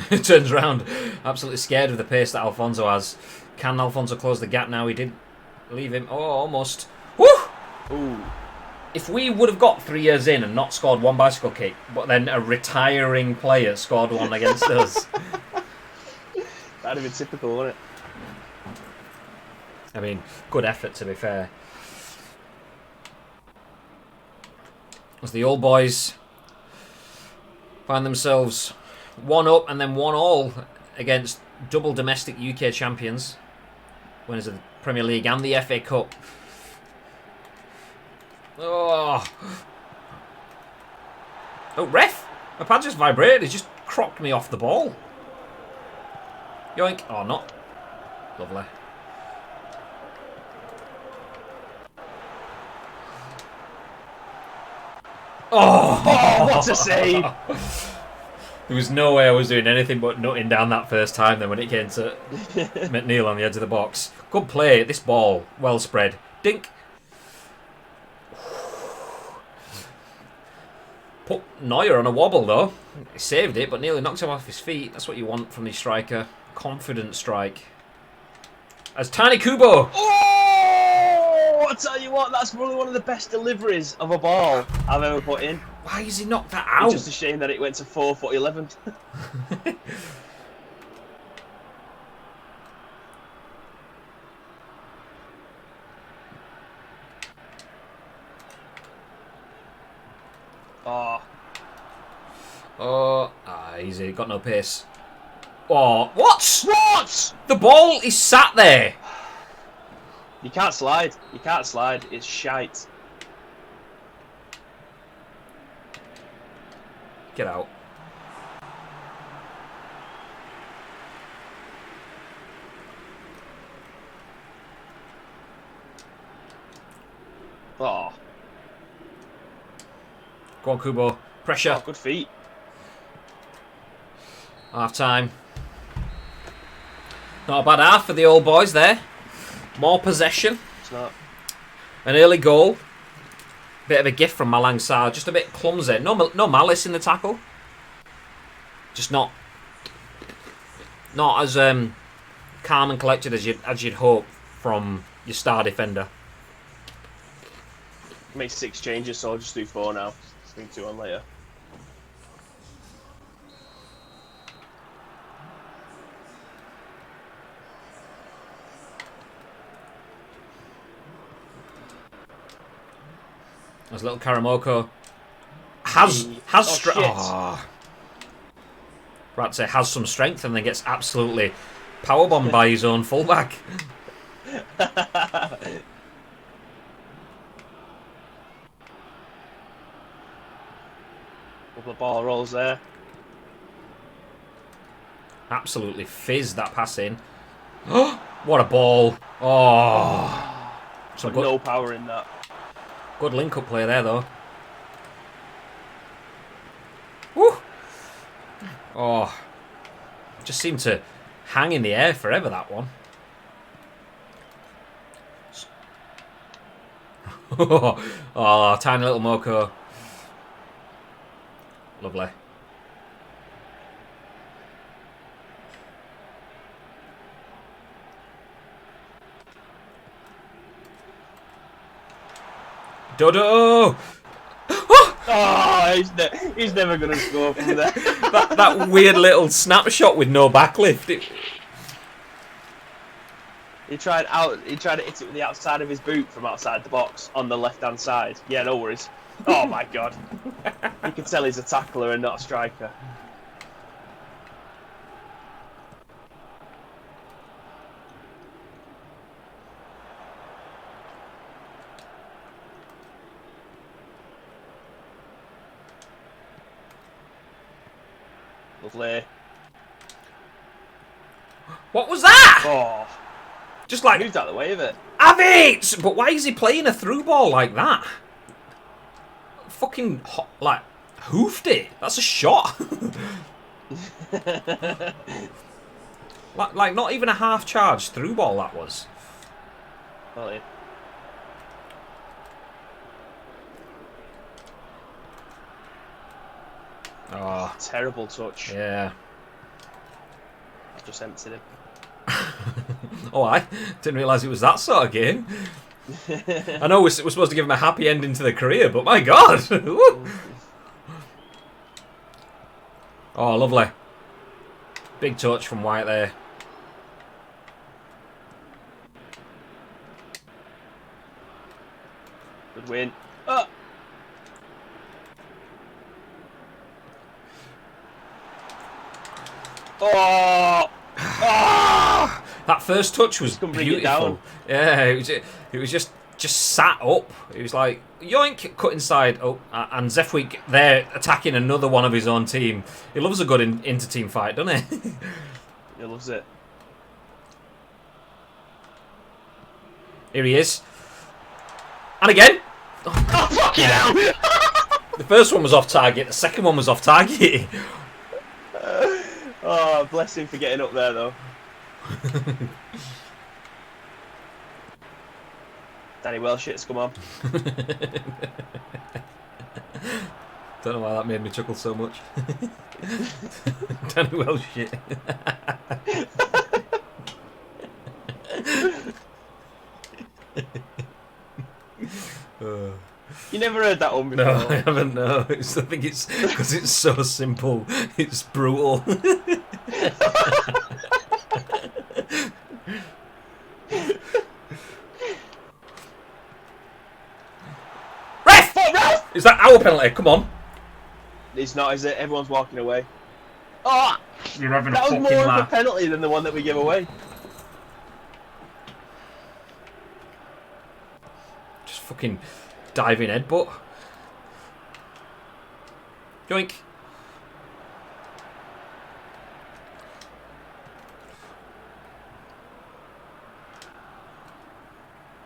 Speaker 1: Turns around, absolutely scared of the pace that Alfonso has. Can Alfonso close the gap now? He did leave him. Oh, almost. Woo!
Speaker 2: Ooh.
Speaker 1: If we would have got 3 years in and not scored one bicycle kick, but then a retiring player scored one against us.
Speaker 2: That'd have been typical, wouldn't it?
Speaker 1: I mean, good effort, to be fair. As the old boys find themselves 1-up and then 1-all against double domestic UK champions, winners of the Premier League and the FA Cup. Oh, ref! My pad just vibrated. He just crocked me off the ball. Yoink. Oh, not. Lovely.
Speaker 2: Oh, what a save!
Speaker 1: There was no way I was doing anything but nutting down that first time then when it came to McNeil on the edge of the box. Good play. This ball, well spread. Dink. Put Neuer on a wobble though. He saved it, but nearly knocked him off his feet. That's what you want from the striker. Confident strike. As Tiny Kubo.
Speaker 2: Oh! I tell you what, that's probably one of the best deliveries of a ball I've ever put in.
Speaker 1: Why has he knocked that out?
Speaker 2: It's just a shame that it went to 4'11".
Speaker 1: Easy. Got no pace. Oh, what?
Speaker 2: What?
Speaker 1: The ball is sat there.
Speaker 2: You can't slide. You can't slide. It's shite.
Speaker 1: Get out.
Speaker 2: Oh.
Speaker 1: Go on, Kubo. Pressure.
Speaker 2: Oh, good feet.
Speaker 1: Half time. Not a bad half for the old boys there. More possession.
Speaker 2: It's not.
Speaker 1: An early goal. Bit of a gift from Malang Sarr. Just a bit clumsy. No malice in the tackle. Just not as calm and collected as you'd hope from your star defender.
Speaker 2: Make 6 changes, so I'll just do 4 now. Bring 2 on later.
Speaker 1: There's little Karamoko. Has strength. Oh. Right to say has some strength and then gets absolutely powerbombed by his own fullback.
Speaker 2: Couple of ball rolls there.
Speaker 1: Absolutely fizzed that pass in. What a ball. Oh.
Speaker 2: Some no power in that.
Speaker 1: Good link-up play there, though. Woo! Oh. Just seemed to hang in the air forever, that one. Oh, tiny little Moko. Lovely. Dodo!
Speaker 2: Oh, he's never going to score from there.
Speaker 1: that weird little snapshot with no backlift.
Speaker 2: He tried to hit it with the outside of his boot from outside the box on the left-hand side. Yeah, no worries. Oh my god. You can tell he's a tackler and not a striker. Lovely.
Speaker 1: What was that?
Speaker 2: Oh.
Speaker 1: Just like
Speaker 2: moved out of the way of it.
Speaker 1: Have it! But why is he playing a through ball like that? fucking like hoofed it. That's a shot. like not even a half charged through ball that was.
Speaker 2: Oh, yeah.
Speaker 1: Oh,
Speaker 2: Terrible touch.
Speaker 1: yeah.
Speaker 2: I've just emptied him.
Speaker 1: Oh, I didn't realise it was that sort of game. I know we're supposed to give him a happy ending to the career, but my God. Oh, lovely. Big touch from White there.
Speaker 2: Good win. Oh! Oh! Oh!
Speaker 1: That first touch was beautiful. Yeah, it was just sat up. It was like yoink, cut inside. Oh, and Zefwik there attacking another one of his own team. He loves a good inter-team fight, doesn't he?
Speaker 2: He loves it.
Speaker 1: Here he is. And again.
Speaker 2: Oh, fucking hell!
Speaker 1: The first one was off target. The second one was off target.
Speaker 2: Oh, bless him for getting up there, though. Danny Welsh shit's come on.
Speaker 1: Don't know why that made me chuckle so much. Danny Welsh shit.
Speaker 2: You never heard that one before?
Speaker 1: No, I haven't. No, I think it's because it's so simple. It's brutal. Ref!
Speaker 2: Oh, Ralph!
Speaker 1: Is that our penalty? Come on.
Speaker 2: It's not, is it? Everyone's walking away. Oh!
Speaker 1: You're having
Speaker 2: That
Speaker 1: a
Speaker 2: was
Speaker 1: fucking
Speaker 2: more of a
Speaker 1: laugh.
Speaker 2: penalty than the one that we give away.
Speaker 1: Just fucking diving headbutt. Yoink.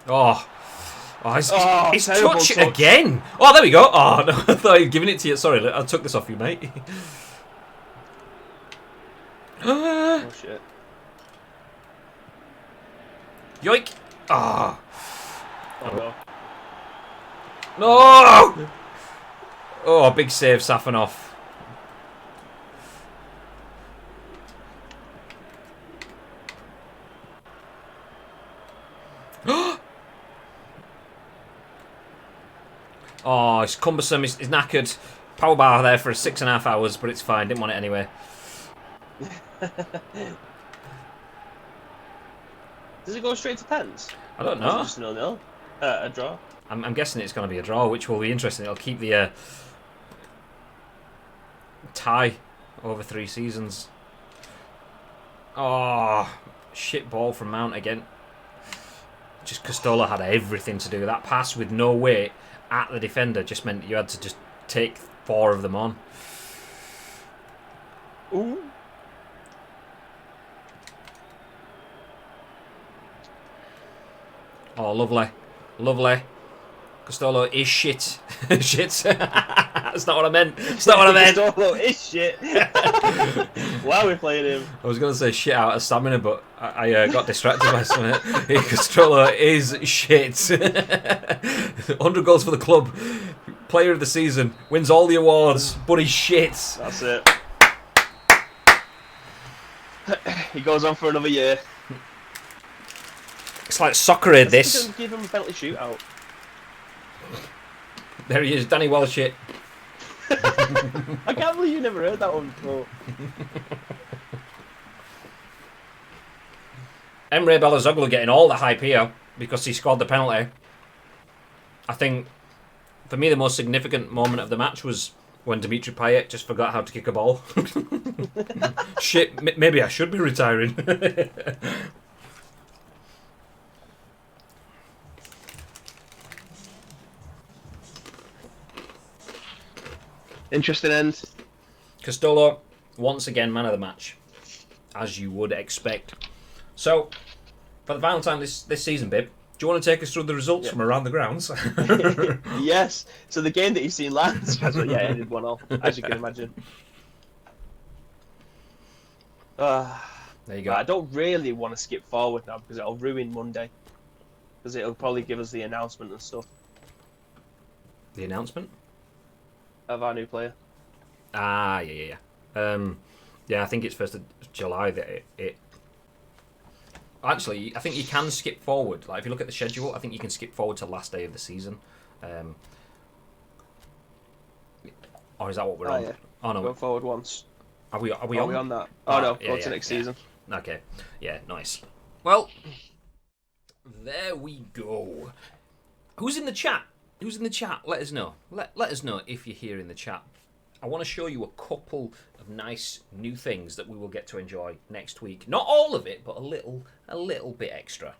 Speaker 1: Oh. Oh, he's touch it again. Oh, there we go. Oh, no, I thought he'd given it to you. Sorry, I took this off you, mate.
Speaker 2: Oh, shit.
Speaker 1: Yoink. Ah.
Speaker 2: Oh, no.
Speaker 1: No! Oh, big save, Safanov. Oh, it's cumbersome. He's knackered. Power bar there for 6.5 hours, but it's fine. Didn't want it anyway.
Speaker 2: Does it go straight to pens?
Speaker 1: I don't know.
Speaker 2: Just 0-0. A draw.
Speaker 1: I'm guessing it's going to be a draw, which will be interesting. It'll keep the tie over 3 seasons. Oh, shit ball from Mount again. Just Costola had everything to do. That pass with no weight at the defender just meant you had to just take 4 of them on.
Speaker 2: Ooh.
Speaker 1: Oh, lovely. Lovely. Costolo is shit. Shit. That's not what I meant. That's not what I meant.
Speaker 2: Costolo is shit. Why are we playing him?
Speaker 1: I was going to say shit out of stamina, but I got distracted by something. Costolo is shit. 100 goals for the club. Player of the season. Wins all the awards, but he's shit.
Speaker 2: That's it. He goes on for another year.
Speaker 1: It's like soccer aid, this.
Speaker 2: Give him a penalty shootout.
Speaker 1: There he is, Danny Welsh shit.
Speaker 2: I can't believe you never heard that one before.
Speaker 1: Emre Belözoğlu getting all the hype here because he scored the penalty. I think, for me, the most significant moment of the match was when Dimitri Payet just forgot how to kick a ball. Shit, maybe I should be retiring.
Speaker 2: Interesting end.
Speaker 1: Costolo, once again, man of the match, as you would expect. So, for the final time this season, Bib, Do you want to take us through the results from around the grounds?
Speaker 2: Yes. So the game that you've seen last, yeah, it ended 1-0, as you can imagine.
Speaker 1: There you go.
Speaker 2: I don't really want to skip forward now because it'll ruin Monday. Because it'll probably give us the announcement and stuff
Speaker 1: The announcement?
Speaker 2: of our new player.
Speaker 1: Ah, yeah. Yeah, I think it's 1st of July that it... Actually, I think you can skip forward. Like, if you look at the schedule, I think you can skip forward to last day of the season. Or is that what we're on?
Speaker 2: Yeah.
Speaker 1: Oh, no.
Speaker 2: Going forward once.
Speaker 1: Are we
Speaker 2: Are
Speaker 1: on?
Speaker 2: we on that? Oh, no, go to next season.
Speaker 1: Okay. Yeah, nice. Well, there we go. Who's in the chat? Who's in the chat? Let us know. Let us know if you're here in the chat. I want to show you a couple of nice new things that we will get to enjoy next week. Not all of it, but a little bit extra.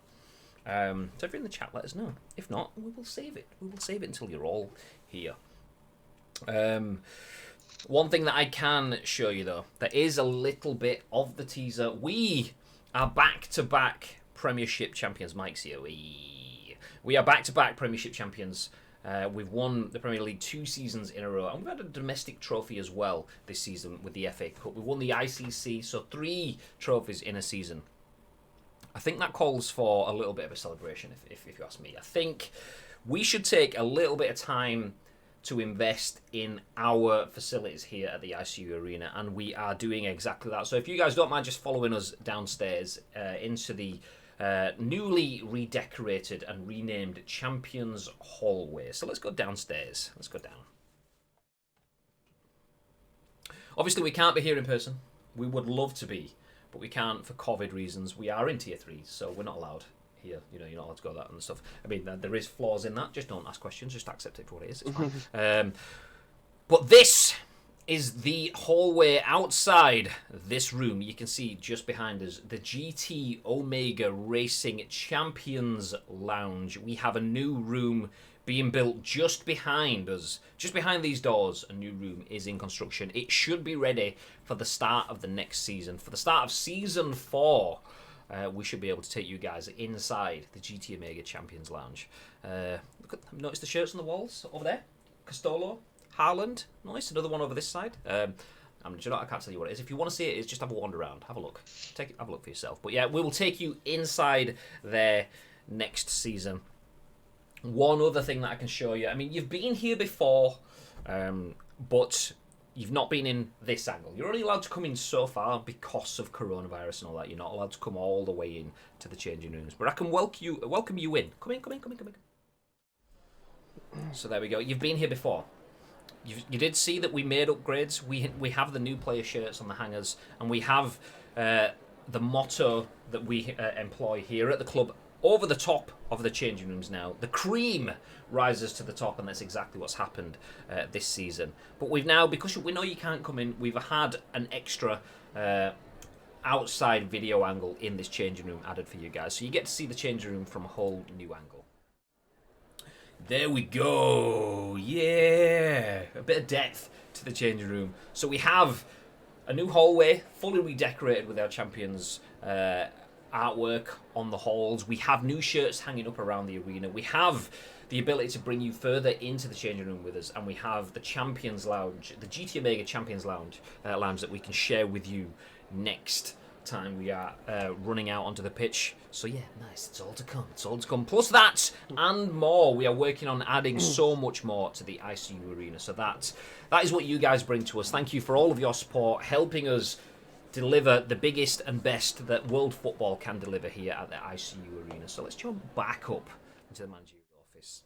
Speaker 1: So if you're in the chat, let us know. If not, we will save it. We will save it until you're all here. One thing that I can show you, though, there is a little bit of the teaser. We are back-to-back Premiership champions. Mike's here. We are back-to-back Premiership champions. We've won the Premier League 2 seasons in a row, and we've had a domestic trophy as well this season with the FA Cup. We won the ICC, so 3 trophies in a season. I think that calls for a little bit of a celebration, if you ask me. I think we should take a little bit of time to invest in our facilities here at the ICU Arena, and we are doing exactly that. So if you guys don't mind just following us downstairs into the newly redecorated and renamed Champions Hallway. So let's go downstairs. Let's go down. Obviously, we can't be here in person. We would love to be, but we can't for COVID reasons. We are in Tier 3, so we're not allowed here. You know, you're not allowed to go that and stuff. I mean, there is flaws in that. Just don't ask questions. Just accept it for what it is. It's fine. But this is the hallway outside this room. You can see just behind us the GT Omega Racing Champions Lounge. We have a new room being built just behind us. Just behind these doors, a new room is in construction. It should be ready for the start of the next season. For the start of Season 4, we should be able to take you guys inside the GT Omega Champions Lounge. Notice the shirts on the walls over there? Castolo, Haaland, nice. Another one over this side. Do you know what? I can't tell you what it is. If you want to see it, just have a wander around. Have a look. Have a look for yourself. But yeah, we will take you inside there next season. One other thing that I can show you. I mean, you've been here before, but you've not been in this angle. You're only allowed to come in so far because of coronavirus and all that. You're not allowed to come all the way in to the changing rooms. But I can welcome you in. Come in. So there we go. You've been here before. You did see that we made upgrades. We have the new player shirts on the hangers, and we have the motto that we employ here at the club over the top of the changing rooms now. The cream rises to the top, and that's exactly what's happened this season. But we've now, because we know you can't come in, we've had an extra outside video angle in this changing room added for you guys. So you get to see the changing room from a whole new angle. There we go. Yeah. A bit of depth to the changing room. So we have a new hallway, fully redecorated with our champions artwork on the halls. We have new shirts hanging up around the arena. We have the ability to bring you further into the changing room with us, and we have the Champions Lounge, the GT Omega Champions Lounge that we can share with you next time we are running out onto the pitch. So yeah, nice. It's all to come. It's all to come. Plus that and more. We are working on adding so much more to the ICU Arena. So that is what you guys bring to us. Thank you for all of your support, helping us deliver the biggest and best that world football can deliver here at the ICU Arena. So let's jump back up into the managerial office.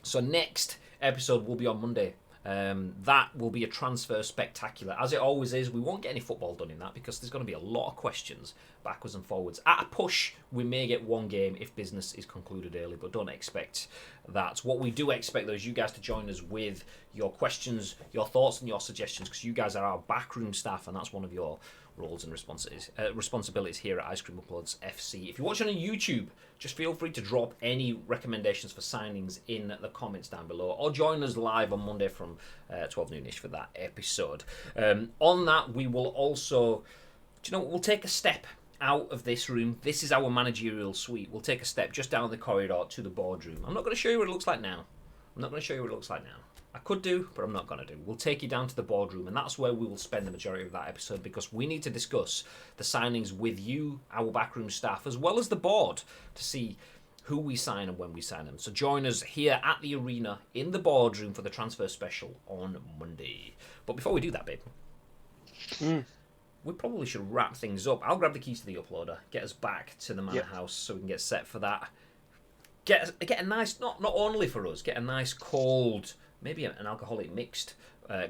Speaker 1: So next episode will be on Monday. That will be a transfer spectacular. As it always is, we won't get any football done in that because there's going to be a lot of questions backwards and forwards. At a push, we may get one game if business is concluded early, but don't expect that. What we do expect, though, is you guys to join us with your questions, your thoughts, and your suggestions, because you guys are our backroom staff, and that's one of your roles and responsibilities here at Ice Cream Uploads FC. If you're watching on YouTube, just feel free to drop any recommendations for signings in the comments down below, or join us live on Monday from 12 noonish for that episode. On that, we will also, we'll take a step out of this room. This is our managerial suite. We'll take a step just down the corridor to the boardroom. I'm not going to show you what it looks like now. I could do, but I'm not going to do. We'll take you down to the boardroom, and that's where we will spend the majority of that episode, because we need to discuss the signings with you, our backroom staff, as well as the board, to see who we sign and when we sign them. So join us here at the arena in the boardroom for the transfer special on Monday. But before we do that, babe, we probably should wrap things up. I'll grab the keys to the uploader, get us back to the manor house so we can get set for that. Get a nice, not only for us, get a nice cold, maybe an alcoholic mixed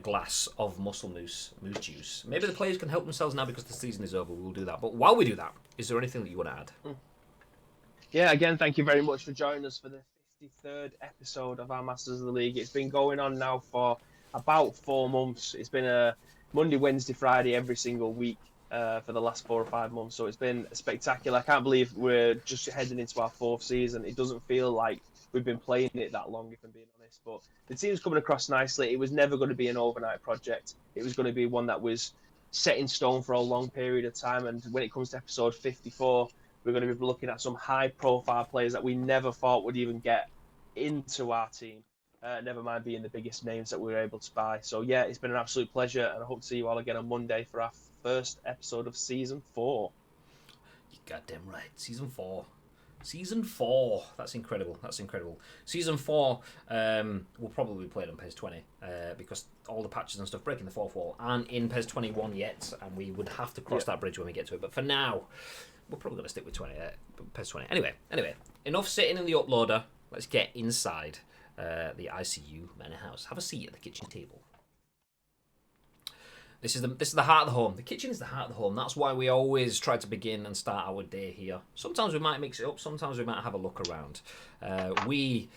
Speaker 1: glass of muscle moose juice. Maybe the players can help themselves now because the season is over. We'll do that. But while we do that, is there anything that you want to add?
Speaker 2: Yeah, again, thank you very much for joining us for the 53rd episode of our Masters of the League. It's been going on now for about 4 months. It's been a Monday, Wednesday, Friday every single week for the last 4 or 5 months. So it's been spectacular. I can't believe we're just heading into our 4th season. It doesn't feel like we've been playing it that long, if I'm being honest. But the team's coming across nicely. It was never going to be an overnight project. It was going to be one that was set in stone for a long period of time. And when it comes to episode 54, we're going to be looking at some high-profile players that we never thought would even get into our team. Never mind being the biggest names that we were able to buy. So, yeah, it's been an absolute pleasure, and I hope to see you all again on Monday for our first episode of Season 4.
Speaker 1: You're goddamn right. Season 4. Season 4. That's incredible. Season 4 will probably be played on PES20 because all the patches and stuff breaking the fourth wall aren't in PES21 yet, and we would have to cross that bridge when we get to it. But for now, we're probably going to stick with PES20. Anyway, enough sitting in the uploader. Let's get inside the ICU manor house. Have a seat at the kitchen table. This is the heart of the home. The kitchen is the heart of the home. That's why we always try to begin and start our day here. Sometimes we might mix it up. Sometimes we might have a look around. We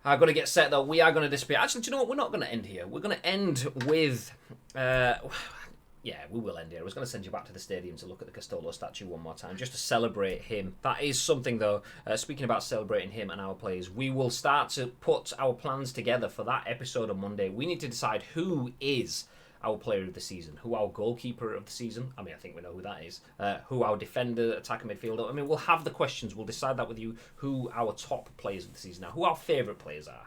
Speaker 1: are going to get set, though. We are going to disappear. Actually, do you know what? We're not going to end here. We're going to end with... yeah, we will end here. I was going to send you back to the stadium to look at the Castolo statue one more time, just to celebrate him. That is something, though, speaking about celebrating him and our players, we will start to put our plans together for that episode on Monday. We need to decide who is our player of the season, who our goalkeeper of the season, I mean, I think we know who that is, who our defender, attacker, midfielder. I mean, we'll have the questions. We'll decide that with you, who our top players of the season are, who our favourite players are.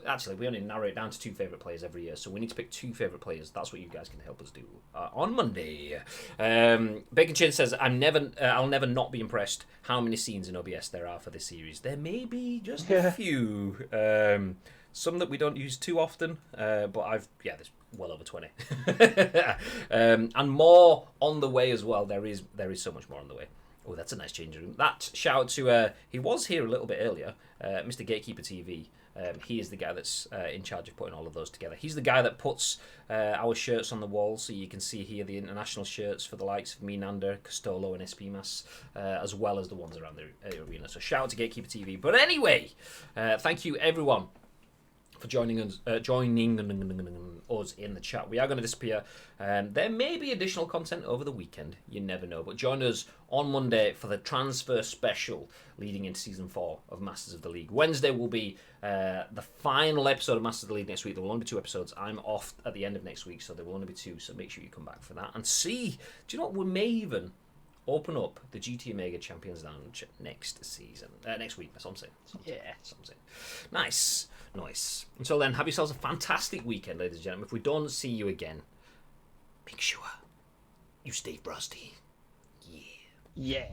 Speaker 1: Actually, we only narrow it down to 2 favourite players every year, so we need to pick 2 favourite players. That's what you guys can help us do on Monday. Bacon Chin says, I'll never not be impressed how many scenes in OBS there are for this series. There may be just a few. Some that we don't use too often, but there's well over 20. And more on the way as well. There is so much more on the way. Oh, that's a nice changing room. That shout out to, he was here a little bit earlier, Mr. Gatekeeper TV. He is the guy that's in charge of putting all of those together. He's the guy that puts our shirts on the wall, so you can see here the international shirts for the likes of Minander, Castolo, and SPMAS, as well as the ones around the arena. So shout out to Gatekeeper TV. But anyway, thank you everyone for joining us in the chat. We are going to disappear. There may be additional content over the weekend. You never know. But join us on Monday for the transfer special leading into Season 4 of Masters of the League. Wednesday will be the final episode of Masters of the League next week. There will only be 2 episodes. I'm off at the end of next week, so there will only be 2. So make sure you come back for that. And see, do you know what? We may even open up the GT Omega Champions Lounge next week. That's what I'm saying. Nice. Until then, have yourselves a fantastic weekend, ladies and gentlemen. If we don't see you again, make sure you stay frosty. Yeah.